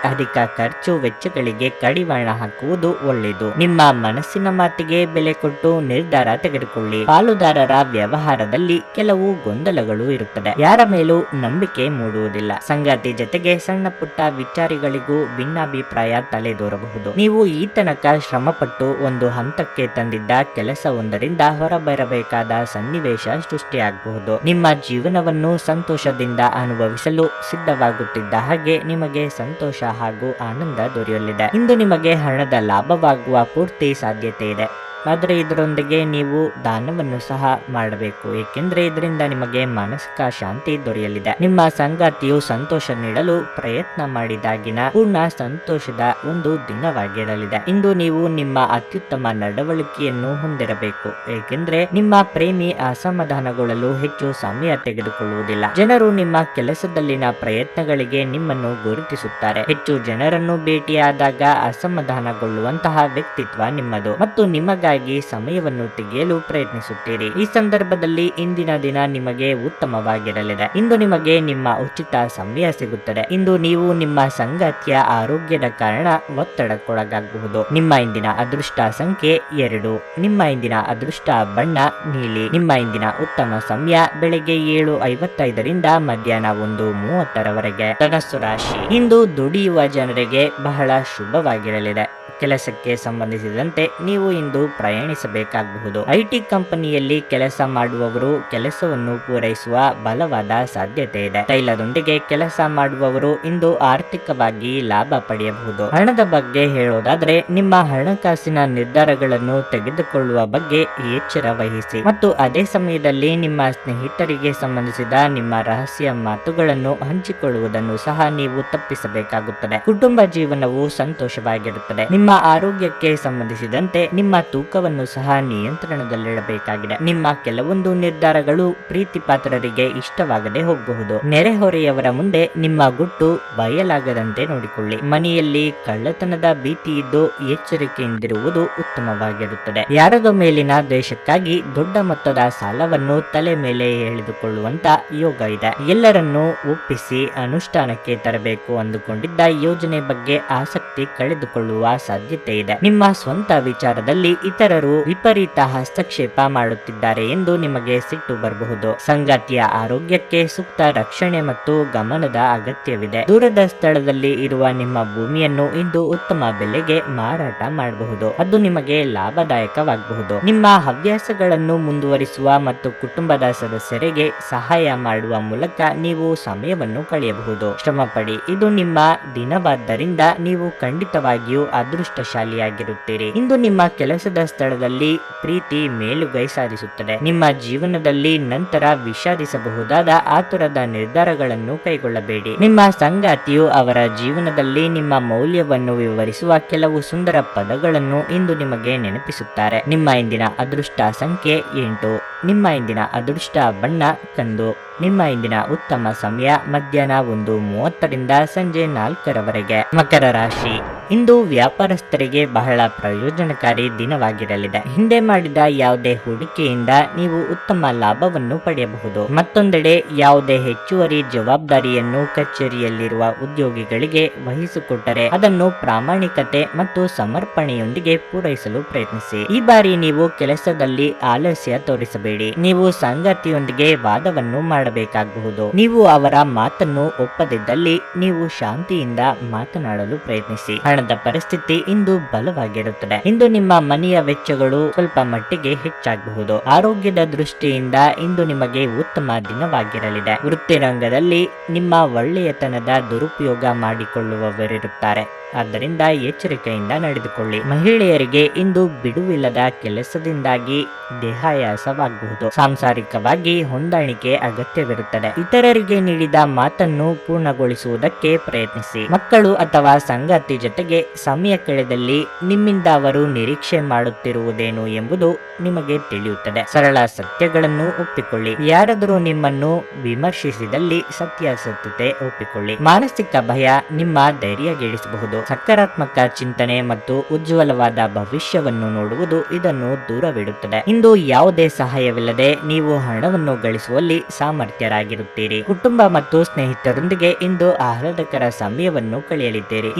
ಅಧಿಕ ಖರ್ಚು ವೆಚ್ಚಗಳಿಗೆ ಕಡಿವಾಣ ಹಾಕುವುದು ಒಳ್ಳೆಯದು. ನಿಮ್ಮ ಮನಸ್ಸಿನ ಮಾತಿಗೆ ಬೆಲೆ ಕೊಟ್ಟು ನಿರ್ಧಾರ ತೆಗೆದುಕೊಳ್ಳಿ. ಪಾಲುದಾರರ ವ್ಯವಹಾರದಲ್ಲಿ ಕೆಲವು ಗೊಂದಲಗಳು ಇರುತ್ತದೆ. ಯಾರ ಮೇಲೂ ನಂಬಿಕೆ ಮೂಡುವುದಿಲ್ಲ. ಸಂಗಾತಿ ಜೊತೆಗೆ ಸಣ್ಣ ಪುಟ್ಟ ವಿಚಾರಗಳಿಗೂ ಭಿನ್ನಾಭಿಪ್ರಾಯ ತಲೆದೋರಬಹುದು. ನೀವು ಈ ತನಕ ಶ್ರಮಪಟ್ಟು ಒಂದು ಹಂತಕ್ಕೆ ತಂದಿದ್ದ ಕೆಲಸವೊಂದರಿಂದ ಹೊರಬರಬೇಕಾದ ಸನ್ನಿವೇಶ ಸೃಷ್ಟಿಯಾಗಬಹುದು. ನಿಮ್ಮ ಜೀವನವನ್ನು ಸಂತೋಷದಿಂದ ಅನುಭವಿಸಲು ಸಿದ್ಧವಾಗುತ್ತಿದ್ದ ಹಾಗೆ ನಿಮಗೆ ಸಂತೋಷ ಹಾಗೂ ಆನಂದ ದೊರೆಯಲಿದೆ. ಇಂದು ನಿಮಗೆ ಹಣದ ಲಾಭವಾಗುವ ಪೂರ್ತಿ ಸಾಧ್ಯತೆ ಇದೆ. ಆದರೆ ಇದರೊಂದಿಗೆ ನೀವು ದಾನವನ್ನು ಸಹ ಮಾಡಬೇಕು, ಏಕೆಂದರೆ ಇದರಿಂದ ನಿಮಗೆ ಮಾನಸಿಕ ಶಾಂತಿ ದೊರೆಯಲಿದೆ. ನಿಮ್ಮ ಸಂಗಾತಿಯು ಸಂತೋಷ ನೀಡಲು ಪ್ರಯತ್ನ ಮಾಡಿದಾಗಿನ ಪೂರ್ಣ ಸಂತೋಷದ ಒಂದು ದಿನವಾಗಿರಲಿದೆ. ಇಂದು ನೀವು ನಿಮ್ಮ ಅತ್ಯುತ್ತಮ ನಡವಳಿಕೆಯನ್ನು ಹೊಂದಿರಬೇಕು, ಏಕೆಂದರೆ ನಿಮ್ಮ ಪ್ರೇಮಿ ಅಸಮಾಧಾನಗೊಳ್ಳಲು ಹೆಚ್ಚು ಸಮಯ ತೆಗೆದುಕೊಳ್ಳುವುದಿಲ್ಲ. ಜನರು ನಿಮ್ಮ ಕೆಲಸದಲ್ಲಿನ ಪ್ರಯತ್ನಗಳಿಗೆ ನಿಮ್ಮನ್ನು ಗುರುತಿಸುತ್ತಾರೆ. ಹೆಚ್ಚು ಜನರನ್ನು ಭೇಟಿಯಾದಾಗ ಅಸಮಾಧಾನಗೊಳ್ಳುವಂತಹ ವ್ಯಕ್ತಿತ್ವ ನಿಮ್ಮದು ಮತ್ತು ನಿಮಗಾಗಿ ಸಮಯವನ್ನು ತೆಗೆಯಲು ಪ್ರಯತ್ನಿಸುತ್ತೀರಿ. ಈ ಸಂದರ್ಭದಲ್ಲಿ ಇಂದಿನ ದಿನ ನಿಮಗೆ ಉತ್ತಮವಾಗಿರಲಿದೆ. ಇಂದು ನಿಮಗೆ ನಿಮ್ಮ ಉಚಿತ ಸಮಯ ಸಿಗುತ್ತದೆ. ಇಂದು ನೀವು ನಿಮ್ಮ ಸಂಗಾತಿಯ ಆರೋಗ್ಯದ ಕಾರಣ ಒತ್ತಡಕ್ಕೊಳಗಾಗಬಹುದು. ನಿಮ್ಮ ಇಂದಿನ ಅದೃಷ್ಟ ಸಂಖ್ಯೆ 2. ನಿಮ್ಮ ಇಂದಿನ ಅದೃಷ್ಟ ಬಣ್ಣ ನೀಲಿ. ನಿಮ್ಮ ಇಂದಿನ ಉತ್ತಮ ಸಮಯ ಬೆಳಗ್ಗೆ 7:55 ರಿಂದ ಮಧ್ಯಾಹ್ನ 1:30 ಧನಸ್ಸು ರಾಶಿ. ಇಂದು ದುಡಿಯುವ ಜನರಿಗೆ ಬಹಳ ಶುಭವಾಗಿರಲಿದೆ. ಕೆಲಸಕ್ಕೆ ಸಂಬಂಧಿಸಿದಂತೆ ನೀವು ಇಂದು ಪ್ರಯಾಣಿಸಬೇಕಾಗಬಹುದು. ಐಟಿ ಕಂಪನಿಯಲ್ಲಿ ಕೆಲಸ ಮಾಡುವವರು ಕೆಲಸವನ್ನು ಪೂರೈಸುವ ಬಲವಾದ ಸಾಧ್ಯತೆ ಇದೆ. ತೈಲದೊಂದಿಗೆ ಕೆಲಸ ಮಾಡುವವರು ಇಂದು ಆರ್ಥಿಕವಾಗಿ ಲಾಭ ಪಡೆಯಬಹುದು. ಹಣದ ಬಗ್ಗೆ ಹೇಳೋದಾದ್ರೆ ನಿಮ್ಮ ಹಣಕಾಸಿನ ನಿರ್ಧಾರಗಳನ್ನು ತೆಗೆದುಕೊಳ್ಳುವ ಬಗ್ಗೆ ಎಚ್ಚರ ವಹಿಸಿ ಮತ್ತು ಅದೇ ಸಮಯದಲ್ಲಿ ನಿಮ್ಮ ಸ್ನೇಹಿತರಿಗೆ ಸಂಬಂಧಿಸಿದ ನಿಮ್ಮ ರಹಸ್ಯ ಮಾತುಗಳನ್ನು ಹಂಚಿಕೊಳ್ಳುವುದನ್ನು ಸಹ ನೀವು ತಪ್ಪಿಸಬೇಕಾಗುತ್ತದೆ. ಕುಟುಂಬ ಜೀವನವು ಸಂತೋಷವಾಗಿರುತ್ತದೆ. ನಿಮ್ಮ ಆರೋಗ್ಯಕ್ಕೆ ಸಂಬಂಧಿಸಿದಂತೆ ನಿಮ್ಮ ತೂಕವನ್ನು ಸಹ ನಿಯಂತ್ರಣದಲ್ಲಿಡಬೇಕಾಗಿದೆ. ನಿಮ್ಮ ಕೆಲವೊಂದು ನಿರ್ಧಾರಗಳು ಪ್ರೀತಿ ಪಾತ್ರರಿಗೆ ಇಷ್ಟವಾಗದೆ ಹೋಗಬಹುದು. ನೆರೆಹೊರೆಯವರ ಮುಂದೆ ನಿಮ್ಮ ಗುಟ್ಟು ಬಯಲಾಗದಂತೆ ನೋಡಿಕೊಳ್ಳಿ. ಮನೆಯಲ್ಲಿ ಕಳ್ಳತನದ ಭೀತಿ ಇದ್ದು ಎಚ್ಚರಿಕೆಯಿಂದಿರುವುದು ಉತ್ತಮವಾಗಿರುತ್ತದೆ. ಯಾರದ ಮೇಲಿನ ದ್ವೇಷಕ್ಕಾಗಿ ದೊಡ್ಡ ಮೊತ್ತದ ಸಾಲವನ್ನು ತಲೆ ಮೇಲೆ ಎಳೆದುಕೊಳ್ಳುವಂತ ಯೋಗ ಇದೆ. ಎಲ್ಲರನ್ನೂ ಒಪ್ಪಿಸಿ ಅನುಷ್ಠಾನಕ್ಕೆ ತರಬೇಕು ಅಂದುಕೊಂಡಿದ್ದ ಯೋಜನೆ ಬಗ್ಗೆ ಆಸಕ್ತಿ ಕಳೆದುಕೊಳ್ಳುವ ಸಾಧ್ಯತೆ ಸಾಧ್ಯತೆ ಇದೆ. ನಿಮ್ಮ ಸ್ವಂತ ವಿಚಾರದಲ್ಲಿ ಇತರರು ವಿಪರೀತ ಹಸ್ತಕ್ಷೇಪ ಮಾಡುತ್ತಿದ್ದಾರೆ ಎಂದು ನಿಮಗೆ ಸಿಟ್ಟು ಬರಬಹುದು. ಸಂಗಾತಿಯ ಆರೋಗ್ಯಕ್ಕೆ ಸೂಕ್ತ ರಕ್ಷಣೆ ಮತ್ತು ಗಮನದ ಅಗತ್ಯವಿದೆ. ದೂರದ ಸ್ಥಳದಲ್ಲಿ ಇರುವ ನಿಮ್ಮ ಭೂಮಿಯನ್ನು ಇಂದು ಉತ್ತಮ ಬೆಲೆಗೆ ಮಾರಾಟ ಮಾಡಬಹುದು. ಅದು ನಿಮಗೆ ಲಾಭದಾಯಕವಾಗಬಹುದು. ನಿಮ್ಮ ಹವ್ಯಾಸಗಳನ್ನು ಮುಂದುವರಿಸುವ ಮತ್ತು ಕುಟುಂಬದ ಸದಸ್ಯರಿಗೆ ಸಹಾಯ ಮಾಡುವ ಮೂಲಕ ನೀವು ಸಮಯವನ್ನು ಕಳೆಯಬಹುದು. ಶ್ರಮಪಡಿ, ಇದು ನಿಮ್ಮ ದಿನವಾದ್ದರಿಂದ ನೀವು ಖಂಡಿತವಾಗಿಯೂ ಅದೃಷ್ಟಶಾಲಿಯಾಗಿರುತ್ತೀರಿ. ಇಂದು ನಿಮ್ಮ ಕೆಲಸದ ಸ್ಥಳದಲ್ಲಿ ಪ್ರೀತಿ ಮೇಲುಗೈ ಸಾಧಿಸುತ್ತದೆ. ನಿಮ್ಮ ಜೀವನದಲ್ಲಿ ನಂತರ ವಿಷಾದಿಸಬಹುದಾದ ಆತುರದ ನಿರ್ಧಾರಗಳನ್ನು ಕೈಗೊಳ್ಳಬೇಡಿ. ನಿಮ್ಮ ಸಂಗಾತಿಯು ಅವರ ಜೀವನದಲ್ಲಿ ನಿಮ್ಮ ಮೌಲ್ಯವನ್ನು ವಿವರಿಸುವ ಕೆಲವು ಸುಂದರ ಪದಗಳನ್ನು ಇಂದು ನಿಮಗೆ ನೆನಪಿಸುತ್ತಾರೆ. ನಿಮ್ಮ ಇಂದಿನ ಅದೃಷ್ಟ ಸಂಖ್ಯೆ 8. ನಿಮ್ಮ ಇಂದಿನ ಅದೃಷ್ಟ ಬಣ್ಣ ಕಂದು. ನಿಮ್ಮ ಇಂದಿನ ಉತ್ತಮ ಸಮಯ ಮಧ್ಯಾಹ್ನ 1:30ರಿಂದ ಸಂಜೆ 4ರವರೆಗೆ. ಮಕರ ರಾಶಿ, ಇಂದು ವ್ಯಾಪಾರಸ್ಥರಿಗೆ ಬಹಳ ಪ್ರಯೋಜನಕಾರಿ ದಿನವಾಗಿರಲಿದೆ. ಹಿಂದೆ ಮಾಡಿದ ಯಾವುದೇ ಹೂಡಿಕೆಯಿಂದ ನೀವು ಉತ್ತಮ ಲಾಭವನ್ನು ಪಡೆಯಬಹುದು. ಮತ್ತೊಂದೆಡೆ ಯಾವುದೇ ಹೆಚ್ಚುವರಿ ಜವಾಬ್ದಾರಿಯನ್ನು ಕಚೇರಿಯಲ್ಲಿರುವ ಉದ್ಯೋಗಿಗಳಿಗೆ ವಹಿಸಿಕೊಟ್ಟರೆ ಅದನ್ನು ಪ್ರಾಮಾಣಿಕತೆ ಮತ್ತು ಸಮರ್ಪಣೆಯೊಂದಿಗೆ ಪೂರೈಸಲು ಪ್ರಯತ್ನಿಸಿ. ಈ ಬಾರಿ ನೀವು ಕೆಲಸದಲ್ಲಿ ಆಲಸ್ಯ ತೋರಿಸಬೇಡಿ. ನೀವು ಸಂಗಾತಿಯೊಂದಿಗೆ ವಾದವನ್ನು ಮಾಡಬೇಕಾಗಬಹುದು. ನೀವು ಅವರ ಮಾತನ್ನು ಒಪ್ಪದಿದ್ದಲ್ಲಿ ನೀವು ಶಾಂತಿಯಿಂದ ಮಾತನಾಡಲು ಪ್ರಯತ್ನಿಸಿ. ಹಣದ ಪರಿಸ್ಥಿತಿ ಇಂದು ಬಲವಾಗಿರುತ್ತದೆ. ಇಂದು ನಿಮ್ಮ ಮನೆಯ ವೆಚ್ಚಗಳು ಸ್ವಲ್ಪ ಮಟ್ಟಿಗೆ ಹೆಚ್ಚಾಗಬಹುದು. ಆರೋಗ್ಯದ ದೃಷ್ಟಿಯಿಂದ ಇಂದು ನಿಮಗೆ ಉತ್ತಮ ದಿನವಾಗಿರಲಿದೆ. ವೃತ್ತಿ ರಂಗದಲ್ಲಿ ನಿಮ್ಮ ಒಳ್ಳೆಯತನದ ದುರುಪಯೋಗ ಮಾಡಿಕೊಳ್ಳುವವರಿರುತ್ತಾರೆ. ಆದ್ದರಿಂದ ಎಚ್ಚರಿಕೆಯಿಂದ ನಡೆದುಕೊಳ್ಳಿ. ಮಹಿಳೆಯರಿಗೆ ಇಂದು ಬಿಡುವಿಲ್ಲದ ಕೆಲಸದಿಂದಾಗಿ ದೇಹಾಯಾಸವಾಗಬಹುದು. ಸಾಂಸಾರಿಕವಾಗಿ ಹೊಂದಾಣಿಕೆ ಅಗತ್ಯವಿರುತ್ತದೆ. ಇತರರಿಗೆ ನೀಡಿದ ಮಾತನ್ನು ಪೂರ್ಣಗೊಳಿಸುವುದಕ್ಕೆ ಪ್ರಯತ್ನಿಸಿ. ಮಕ್ಕಳು ಅಥವಾ ಸಂಗಾತಿ ಜೊತೆಗೆ ಸಮಯ ಕಳೆದಲ್ಲಿ ನಿಮ್ಮಿಂದ ಅವರು ನಿರೀಕ್ಷೆ ಮಾಡುತ್ತಿರುವುದೇನು ಎಂಬುದು ನಿಮಗೆ ತಿಳಿಯುತ್ತದೆ. ಸರಳ ಸತ್ಯಗಳನ್ನು ಒಪ್ಪಿಕೊಳ್ಳಿ. ಯಾರಾದರೂ ನಿಮ್ಮನ್ನು ವಿಮರ್ಶಿಸಿದಲ್ಲಿ ಸತ್ಯಾಸತ್ಯತೆ ಒಪ್ಪಿಕೊಳ್ಳಿ. ಮಾನಸಿಕ ಭಯ ನಿಮ್ಮ ಧೈರ್ಯಗೆಡಿಸಬಹುದು. ಸಕಾರಾತ್ಮಕ ಚಿಂತನೆ ಮತ್ತು ಉಜ್ವಲವಾದ ಭವಿಷ್ಯವನ್ನು ನೋಡುವುದು ಇದನ್ನು ದೂರವಿಡುತ್ತದೆ. ಇಂದು ಯಾವುದೇ ಸಹಾಯವಿಲ್ಲದೆ ನೀವು ಹಣವನ್ನು ಗಳಿಸುವಲ್ಲಿ ಸಾಮರ್ಥ್ಯರಾಗಿರುತ್ತೀರಿ. ಕುಟುಂಬ ಮತ್ತು ಸ್ನೇಹಿತರೊಂದಿಗೆ ಇಂದು ಆಹ್ಲಾದಕರ ಸಮಯವನ್ನು ಕಳೆಯಲಿದ್ದೀರಿ.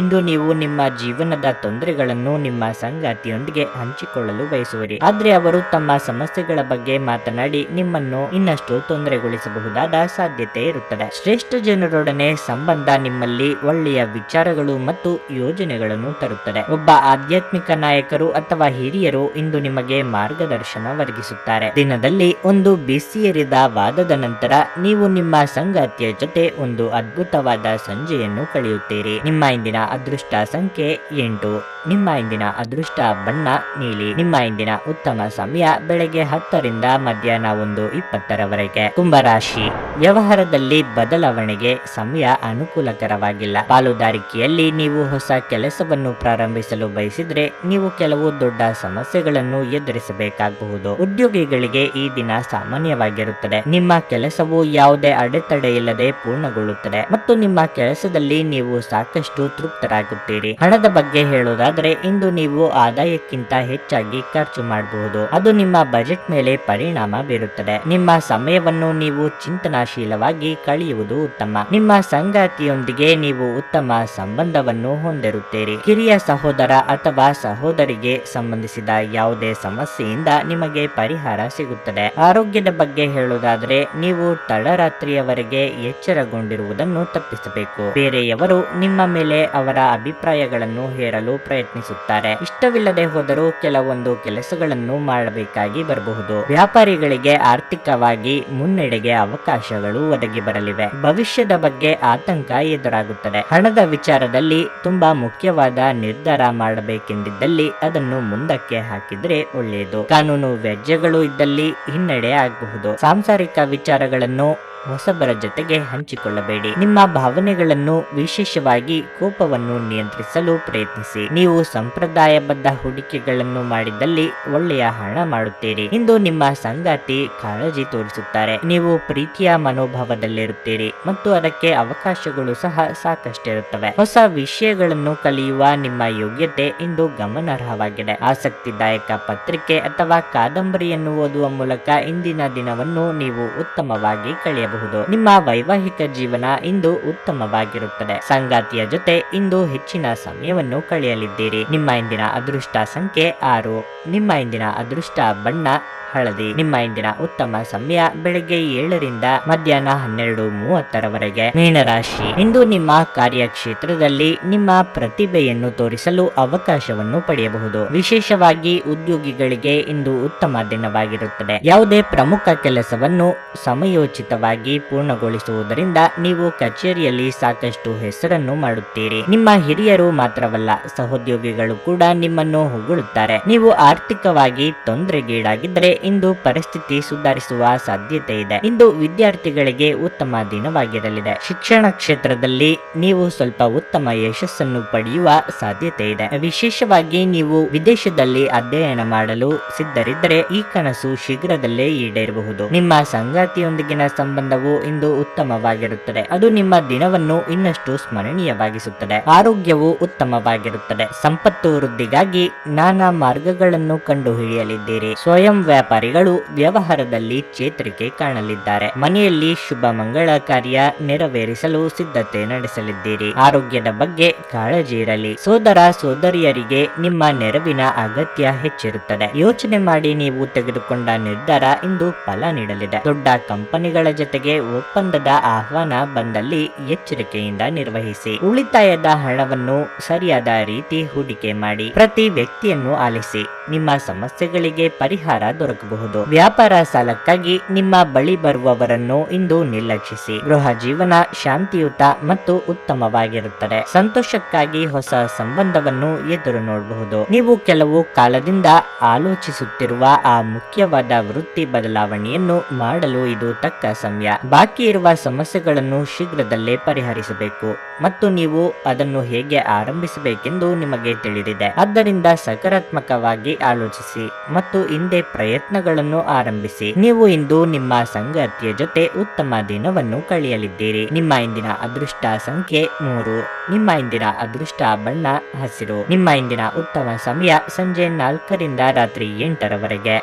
ಇಂದು ನೀವು ನಿಮ್ಮ ಜೀವನದ ತೊಂದರೆಗಳನ್ನು ನಿಮ್ಮ ಸಂಗಾತಿಯೊಂದಿಗೆ ಹಂಚಿಕೊಳ್ಳಲು ಬಯಸುವಿರಿ. ಆದ್ರೆ ಅವರು ತಮ್ಮ ಸಮಸ್ಯೆಗಳ ಬಗ್ಗೆ ಮಾತನಾಡಿ ನಿಮ್ಮನ್ನು ಇನ್ನಷ್ಟು ತೊಂದರೆಗೊಳಿಸಬಹುದಾದ ಸಾಧ್ಯತೆ ಇರುತ್ತದೆ. ಶ್ರೇಷ್ಠ ಜನರೊಡನೆ ಸಂಬಂಧ ನಿಮ್ಮಲ್ಲಿ ಒಳ್ಳೆಯ ವಿಚಾರಗಳು ಮತ್ತು ಯೋಜನೆಗಳನ್ನು ತರುತ್ತದೆ. ಒಬ್ಬ ಆಧ್ಯಾತ್ಮಿಕ ನಾಯಕರು ಅಥವಾ ಹಿರಿಯರು ಇಂದು ನಿಮಗೆ ಮಾರ್ಗದರ್ಶನ ಒದಗಿಸುತ್ತಾರೆ. ದಿನದಲ್ಲಿ ಒಂದು ಬಿಸಿಯೇರಿದ ವಾದದ ನಂತರ ನೀವು ನಿಮ್ಮ ಸಂಗಾತಿಯ ಜೊತೆ ಒಂದು ಅದ್ಭುತವಾದ ಸಂಜೆಯನ್ನು ಕಳೆಯುತ್ತೀರಿ. ನಿಮ್ಮ ಇಂದಿನ ಅದೃಷ್ಟ ಸಂಖ್ಯೆ 8. ನಿಮ್ಮ ಇಂದಿನ ಅದೃಷ್ಟ ಬಣ್ಣ ನೀಲಿ. ನಿಮ್ಮ ಇಂದಿನ ಉತ್ತಮ ಸಮಯ ಬೆಳಗ್ಗೆ 10ರಿಂದ ಮಧ್ಯಾಹ್ನ 1:20ರವರೆಗೆ. ಕುಂಭರಾಶಿ, ವ್ಯವಹಾರದಲ್ಲಿ ಬದಲಾವಣೆಗೆ ಸಮಯ ಅನುಕೂಲಕರವಾಗಿಲ್ಲ. ಪಾಲುದಾರಿಕೆಯಲ್ಲಿ ನೀವು ಹೊಸ ಕೆಲಸವನ್ನು ಪ್ರಾರಂಭಿಸಲು ಬಯಸಿದ್ರೆ ನೀವು ಕೆಲವು ದೊಡ್ಡ ಸಮಸ್ಯೆಗಳನ್ನು ಎದುರಿಸಬೇಕಾಗಬಹುದು. ಉದ್ಯೋಗಿಗಳಿಗೆ ಈ ದಿನ ಸಾಮಾನ್ಯವಾಗಿರುತ್ತದೆ. ನಿಮ್ಮ ಕೆಲಸವು ಯಾವುದೇ ಅಡೆತಡೆ ಇಲ್ಲದೆ ಪೂರ್ಣಗೊಳ್ಳುತ್ತದೆ ಮತ್ತು ನಿಮ್ಮ ಕೆಲಸದಲ್ಲಿ ನೀವು ಸಾಕಷ್ಟು ತೃಪ್ತರಾಗುತ್ತೀರಿ. ಹಣದ ಬಗ್ಗೆ ಹೇಳೋದಾದ್ರೆ ಇಂದು ನೀವು ಆದಾಯಕ್ಕಿಂತ ಹೆಚ್ಚಾಗಿ ಖರ್ಚು ಮಾಡಬಹುದು. ಅದು ನಿಮ್ಮ ಬಜೆಟ್ ಮೇಲೆ ಪರಿಣಾಮ ಬೀರುತ್ತದೆ. ನಿಮ್ಮ ಸಮಯವನ್ನು ನೀವು ಚಿಂತನಾಶೀಲವಾಗಿ ಕಳೆಯುವುದು ಉತ್ತಮ. ನಿಮ್ಮ ಸಂಗಾತಿಯೊಂದಿಗೆ ನೀವು ಉತ್ತಮ ಸಂಬಂಧವನ್ನು ಹೊಂದಿರುತ್ತೀರಿ. ಕಿರಿಯ ಸಹೋದರ ಅಥವಾ ಸಹೋದರಿಗೆ ಸಂಬಂಧಿಸಿದ ಯಾವುದೇ ಸಮಸ್ಯೆಯಿಂದ ನಿಮಗೆ ಪರಿಹಾರ ಸಿಗುತ್ತದೆ. ಆರೋಗ್ಯದ ಬಗ್ಗೆ ಹೇಳುವುದಾದರೆ ನೀವು ತಡರಾತ್ರಿಯವರೆಗೆ ಎಚ್ಚರಗೊಂಡಿರುವುದನ್ನು ತಪ್ಪಿಸಬೇಕು. ಬೇರೆಯವರು ನಿಮ್ಮ ಮೇಲೆ ಅವರ ಅಭಿಪ್ರಾಯಗಳನ್ನು ಹೇರಲು ಪ್ರಯತ್ನಿಸುತ್ತಾರೆ. ಇಷ್ಟವಿಲ್ಲದೆ ಹೋದರೂ ಕೆಲವೊಂದು ಕೆಲಸಗಳನ್ನು ಮಾಡಬೇಕಾಗಿ ಬರಬಹುದು. ವ್ಯಾಪಾರಿಗಳಿಗೆ ಆರ್ಥಿಕವಾಗಿ ಮುನ್ನಡೆಗೆ ಅವಕಾಶಗಳು ಒದಗಿ ಬರಲಿವೆ. ಭವಿಷ್ಯದ ಬಗ್ಗೆ ಆತಂಕ ಎದುರಾಗುತ್ತದೆ. ಹಣದ ವಿಚಾರದಲ್ಲಿ ತುಂಬಾ ಮುಖ್ಯವಾದ ನಿರ್ಧಾರ ಮಾಡಬೇಕೆಂದಿದ್ದಲ್ಲಿ ಅದನ್ನು ಮುಂದಕ್ಕೆ ಹಾಕಿದ್ರೆ ಒಳ್ಳೆಯದು. ಕಾನೂನು ವ್ಯಾಜ್ಯಗಳು ಇದ್ದಲ್ಲಿ ಹಿನ್ನಡೆ ಆಗಬಹುದು. ಸಾಂಸಾರಿಕ ವಿಚಾರಗಳನ್ನು ಹೊಸಬರ ಜೊತೆಗೆ ಹಂಚಿಕೊಳ್ಳಬೇಡಿ. ನಿಮ್ಮ ಭಾವನೆಗಳನ್ನು, ವಿಶೇಷವಾಗಿ ಕೋಪವನ್ನು ನಿಯಂತ್ರಿಸಲು ಪ್ರಯತ್ನಿಸಿ. ನೀವು ಸಂಪ್ರದಾಯಬದ್ಧ ಹೂಡಿಕೆಗಳನ್ನು ಮಾಡಿದ್ದಲ್ಲಿ ಒಳ್ಳೆಯ ಹಣ ಮಾಡುತ್ತೀರಿ. ಇಂದು ನಿಮ್ಮ ಸಂಗಾತಿ ಕಾಳಜಿ ತೋರಿಸುತ್ತಾರೆ. ನೀವು ಪ್ರೀತಿಯ ಮನೋಭಾವದಲ್ಲಿರುತ್ತೀರಿ ಮತ್ತು ಅದಕ್ಕೆ ಅವಕಾಶಗಳು ಸಹ ಸಾಕಷ್ಟಿರುತ್ತವೆ. ಹೊಸ ವಿಷಯಗಳನ್ನು ಕಲಿಯುವ ನಿಮ್ಮ ಯೋಗ್ಯತೆ ಇಂದು ಗಮನಾರ್ಹವಾಗಿದೆ. ಆಸಕ್ತಿದಾಯಕ ಪತ್ರಿಕೆ ಅಥವಾ ಕಾದಂಬರಿಯನ್ನು ಓದುವ ಮೂಲಕ ಇಂದಿನ ದಿನವನ್ನು ನೀವು ಉತ್ತಮವಾಗಿ ಕಳೆಯಬಹುದು. ಪಡೆಯಬಹುದು. ನಿಮ್ಮ ವೈವಾಹಿಕ ಜೀವನ ಇಂದು ಉತ್ತಮವಾಗಿರುತ್ತದೆ. ಸಂಗಾತಿಯ ಜೊತೆ ಇಂದು ಹೆಚ್ಚಿನ ಸಮಯವನ್ನು ಕಳೆಯಲಿದ್ದೀರಿ. ನಿಮ್ಮ ಇಂದಿನ ಅದೃಷ್ಟ ಸಂಖ್ಯೆ 6. ನಿಮ್ಮ ಇಂದಿನ ಅದೃಷ್ಟ ಬಣ್ಣ ಹಳದಿ. ನಿಮ್ಮ ಇಂದಿನ ಉತ್ತಮ ಸಮಯ ಬೆಳಗ್ಗೆ 7 ರಿಂದ ಮಧ್ಯಾಹ್ನ 12:30 ಮೀನರಾಶಿ, ಇಂದು ನಿಮ್ಮ ಕಾರ್ಯಕ್ಷೇತ್ರದಲ್ಲಿ ನಿಮ್ಮ ಪ್ರತಿಭೆಯನ್ನು ತೋರಿಸಲು ಅವಕಾಶವನ್ನು ಪಡೆಯಬಹುದು. ವಿಶೇಷವಾಗಿ ಉದ್ಯೋಗಿಗಳಿಗೆ ಇಂದು ಉತ್ತಮ ದಿನವಾಗಿರುತ್ತದೆ. ಯಾವುದೇ ಪ್ರಮುಖ ಕೆಲಸವನ್ನು ಸಮಯೋಚಿತವಾಗಿ ಪೂರ್ಣಗೊಳಿಸುವುದರಿಂದ ನೀವು ಕಚೇರಿಯಲ್ಲಿ ಸಾಕಷ್ಟು ಹೆಸರನ್ನು ಮಾಡುತ್ತೀರಿ. ನಿಮ್ಮ ಹಿರಿಯರು ಮಾತ್ರವಲ್ಲ, ಸಹೋದ್ಯೋಗಿಗಳು ಕೂಡ ನಿಮ್ಮನ್ನು ಹೊಗಳುತ್ತಾರೆ. ನೀವು ಆರ್ಥಿಕವಾಗಿ ತೊಂದರೆಗೀಡಾಗಿದ್ದರೆ ಇಂದು ಪರಿಸ್ಥಿತಿ ಸುಧಾರಿಸುವ ಸಾಧ್ಯತೆ ಇದೆ. ಇಂದು ವಿದ್ಯಾರ್ಥಿಗಳಿಗೆ ಉತ್ತಮ ದಿನವಾಗಿರಲಿದೆ. ಶಿಕ್ಷಣ ಕ್ಷೇತ್ರದಲ್ಲಿ ನೀವು ಸ್ವಲ್ಪ ಉತ್ತಮ ಯಶಸ್ಸನ್ನು ಪಡೆಯುವ ಸಾಧ್ಯತೆ ಇದೆ. ವಿಶೇಷವಾಗಿ ನೀವು ವಿದೇಶದಲ್ಲಿ ಅಧ್ಯಯನ ಮಾಡಲು ಸಿದ್ಧರಿದ್ದರೆ ಈ ಕನಸು ಶೀಘ್ರದಲ್ಲೇ ಈಡೇರಬಹುದು. ನಿಮ್ಮ ಸಂಗಾತಿಯೊಂದಿಗಿನ ಸಂಬಂಧವು ಇಂದು ಉತ್ತಮವಾಗಿರುತ್ತದೆ. ಅದು ನಿಮ್ಮ ದಿನವನ್ನು ಇನ್ನಷ್ಟು ಸ್ಮರಣೀಯವಾಗಿಸುತ್ತದೆ. ಆರೋಗ್ಯವು ಉತ್ತಮವಾಗಿರುತ್ತದೆ. ಸಂಪತ್ತು ವೃದ್ಧಿಗಾಗಿ ನಾನಾ ಮಾರ್ಗಗಳನ್ನು ಕಂಡುಹಿಡಿಯಲಿದ್ದೀರಿ. ಸ್ವಯಂ ವ್ಯಾಪಾರಿಗಳು ವ್ಯವಹಾರದಲ್ಲಿ ಚೇತರಿಕೆ ಕಾಣಲಿದ್ದಾರೆ. ಮನೆಯಲ್ಲಿ ಶುಭ ಮಂಗಳ ಕಾರ್ಯ ನೆರವೇರಿಸಲು ಸಿದ್ಧತೆ ನಡೆಸಲಿದ್ದೀರಿ. ಆರೋಗ್ಯದ ಬಗ್ಗೆ ಕಾಳಜಿ ಇರಲಿ. ಸೋದರ ಸೋದರಿಯರಿಗೆ ನಿಮ್ಮ ನೆರವಿನ ಅಗತ್ಯ ಹೆಚ್ಚಿರುತ್ತದೆ. ಯೋಚನೆ ಮಾಡಿ ನೀವು ತೆಗೆದುಕೊಂಡ ನಿರ್ಧಾರ ಇಂದು ಫಲ ನೀಡಲಿದೆ. ದೊಡ್ಡ ಕಂಪನಿಗಳ ಜೊತೆಗೆ ಒಪ್ಪಂದದ ಆಹ್ವಾನ ಬಂದಲ್ಲಿ ಎಚ್ಚರಿಕೆಯಿಂದ ನಿರ್ವಹಿಸಿ. ಉಳಿತಾಯದ ಹಣವನ್ನು ಸರಿಯಾದ ರೀತಿ ಹೂಡಿಕೆ ಮಾಡಿ. ಪ್ರತಿ ವ್ಯಕ್ತಿಯನ್ನು ಆಲಿಸಿ. ನಿಮ್ಮ ಸಮಸ್ಯೆಗಳಿಗೆ ಪರಿಹಾರ ದೊರಕಬಹುದು. ವ್ಯಾಪಾರ ಸಾಲಕ್ಕಾಗಿ ನಿಮ್ಮ ಬಳಿ ಬರುವವರನ್ನು ಇಂದು ನಿರ್ಲಕ್ಷಿಸಿ. ಗೃಹ ಜೀವನ ಶಾಂತಿಯುತ ಮತ್ತು ಉತ್ತಮವಾಗಿರುತ್ತದೆ. ಸಂತೋಷಕ್ಕಾಗಿ ಹೊಸ ಸಂಬಂಧವನ್ನು ಎದುರು ನೋಡಬಹುದು. ನೀವು ಕೆಲವು ಕಾಲದಿಂದ ಆಲೋಚಿಸುತ್ತಿರುವ ಆ ಮುಖ್ಯವಾದ ವೃತ್ತಿ ಬದಲಾವಣೆಯನ್ನು ಮಾಡಲು ಇದು ತಕ್ಕ ಸಮಯ. ಬಾಕಿ ಇರುವ ಸಮಸ್ಯೆಗಳನ್ನು ಶೀಘ್ರದಲ್ಲೇ ಪರಿಹರಿಸಬೇಕು ಮತ್ತು ನೀವು ಅದನ್ನು ಹೇಗೆ ಆರಂಭಿಸಬೇಕೆಂದು ನಿಮಗೆ ತಿಳಿದಿದೆ. ಆದ್ದರಿಂದ ಸಕಾರಾತ್ಮಕವಾಗಿ ಆಲೋಚಿಸಿ ಮತ್ತು ಹಿಂದೆ ಪ್ರಯತ್ನಗಳನ್ನು ಆರಂಭಿಸಿ. ನೀವು ಇಂದು ನಿಮ್ಮ ಸಂಗಾತಿಯ ಜೊತೆ ಉತ್ತಮ ದಿನವನ್ನು ಕಳೆಯಲಿದ್ದೀರಿ. ನಿಮ್ಮ ಇಂದಿನ ಅದೃಷ್ಟ ಸಂಖ್ಯೆ 3. ನಿಮ್ಮ ಇಂದಿನ ಅದೃಷ್ಟ ಬಣ್ಣ ಹಸಿರು. ನಿಮ್ಮ ಇಂದಿನ ಉತ್ತಮ ಸಮಯ ಸಂಜೆ 4 ರಿಂದ ರಾತ್ರಿ 8 ರವರೆಗೆ.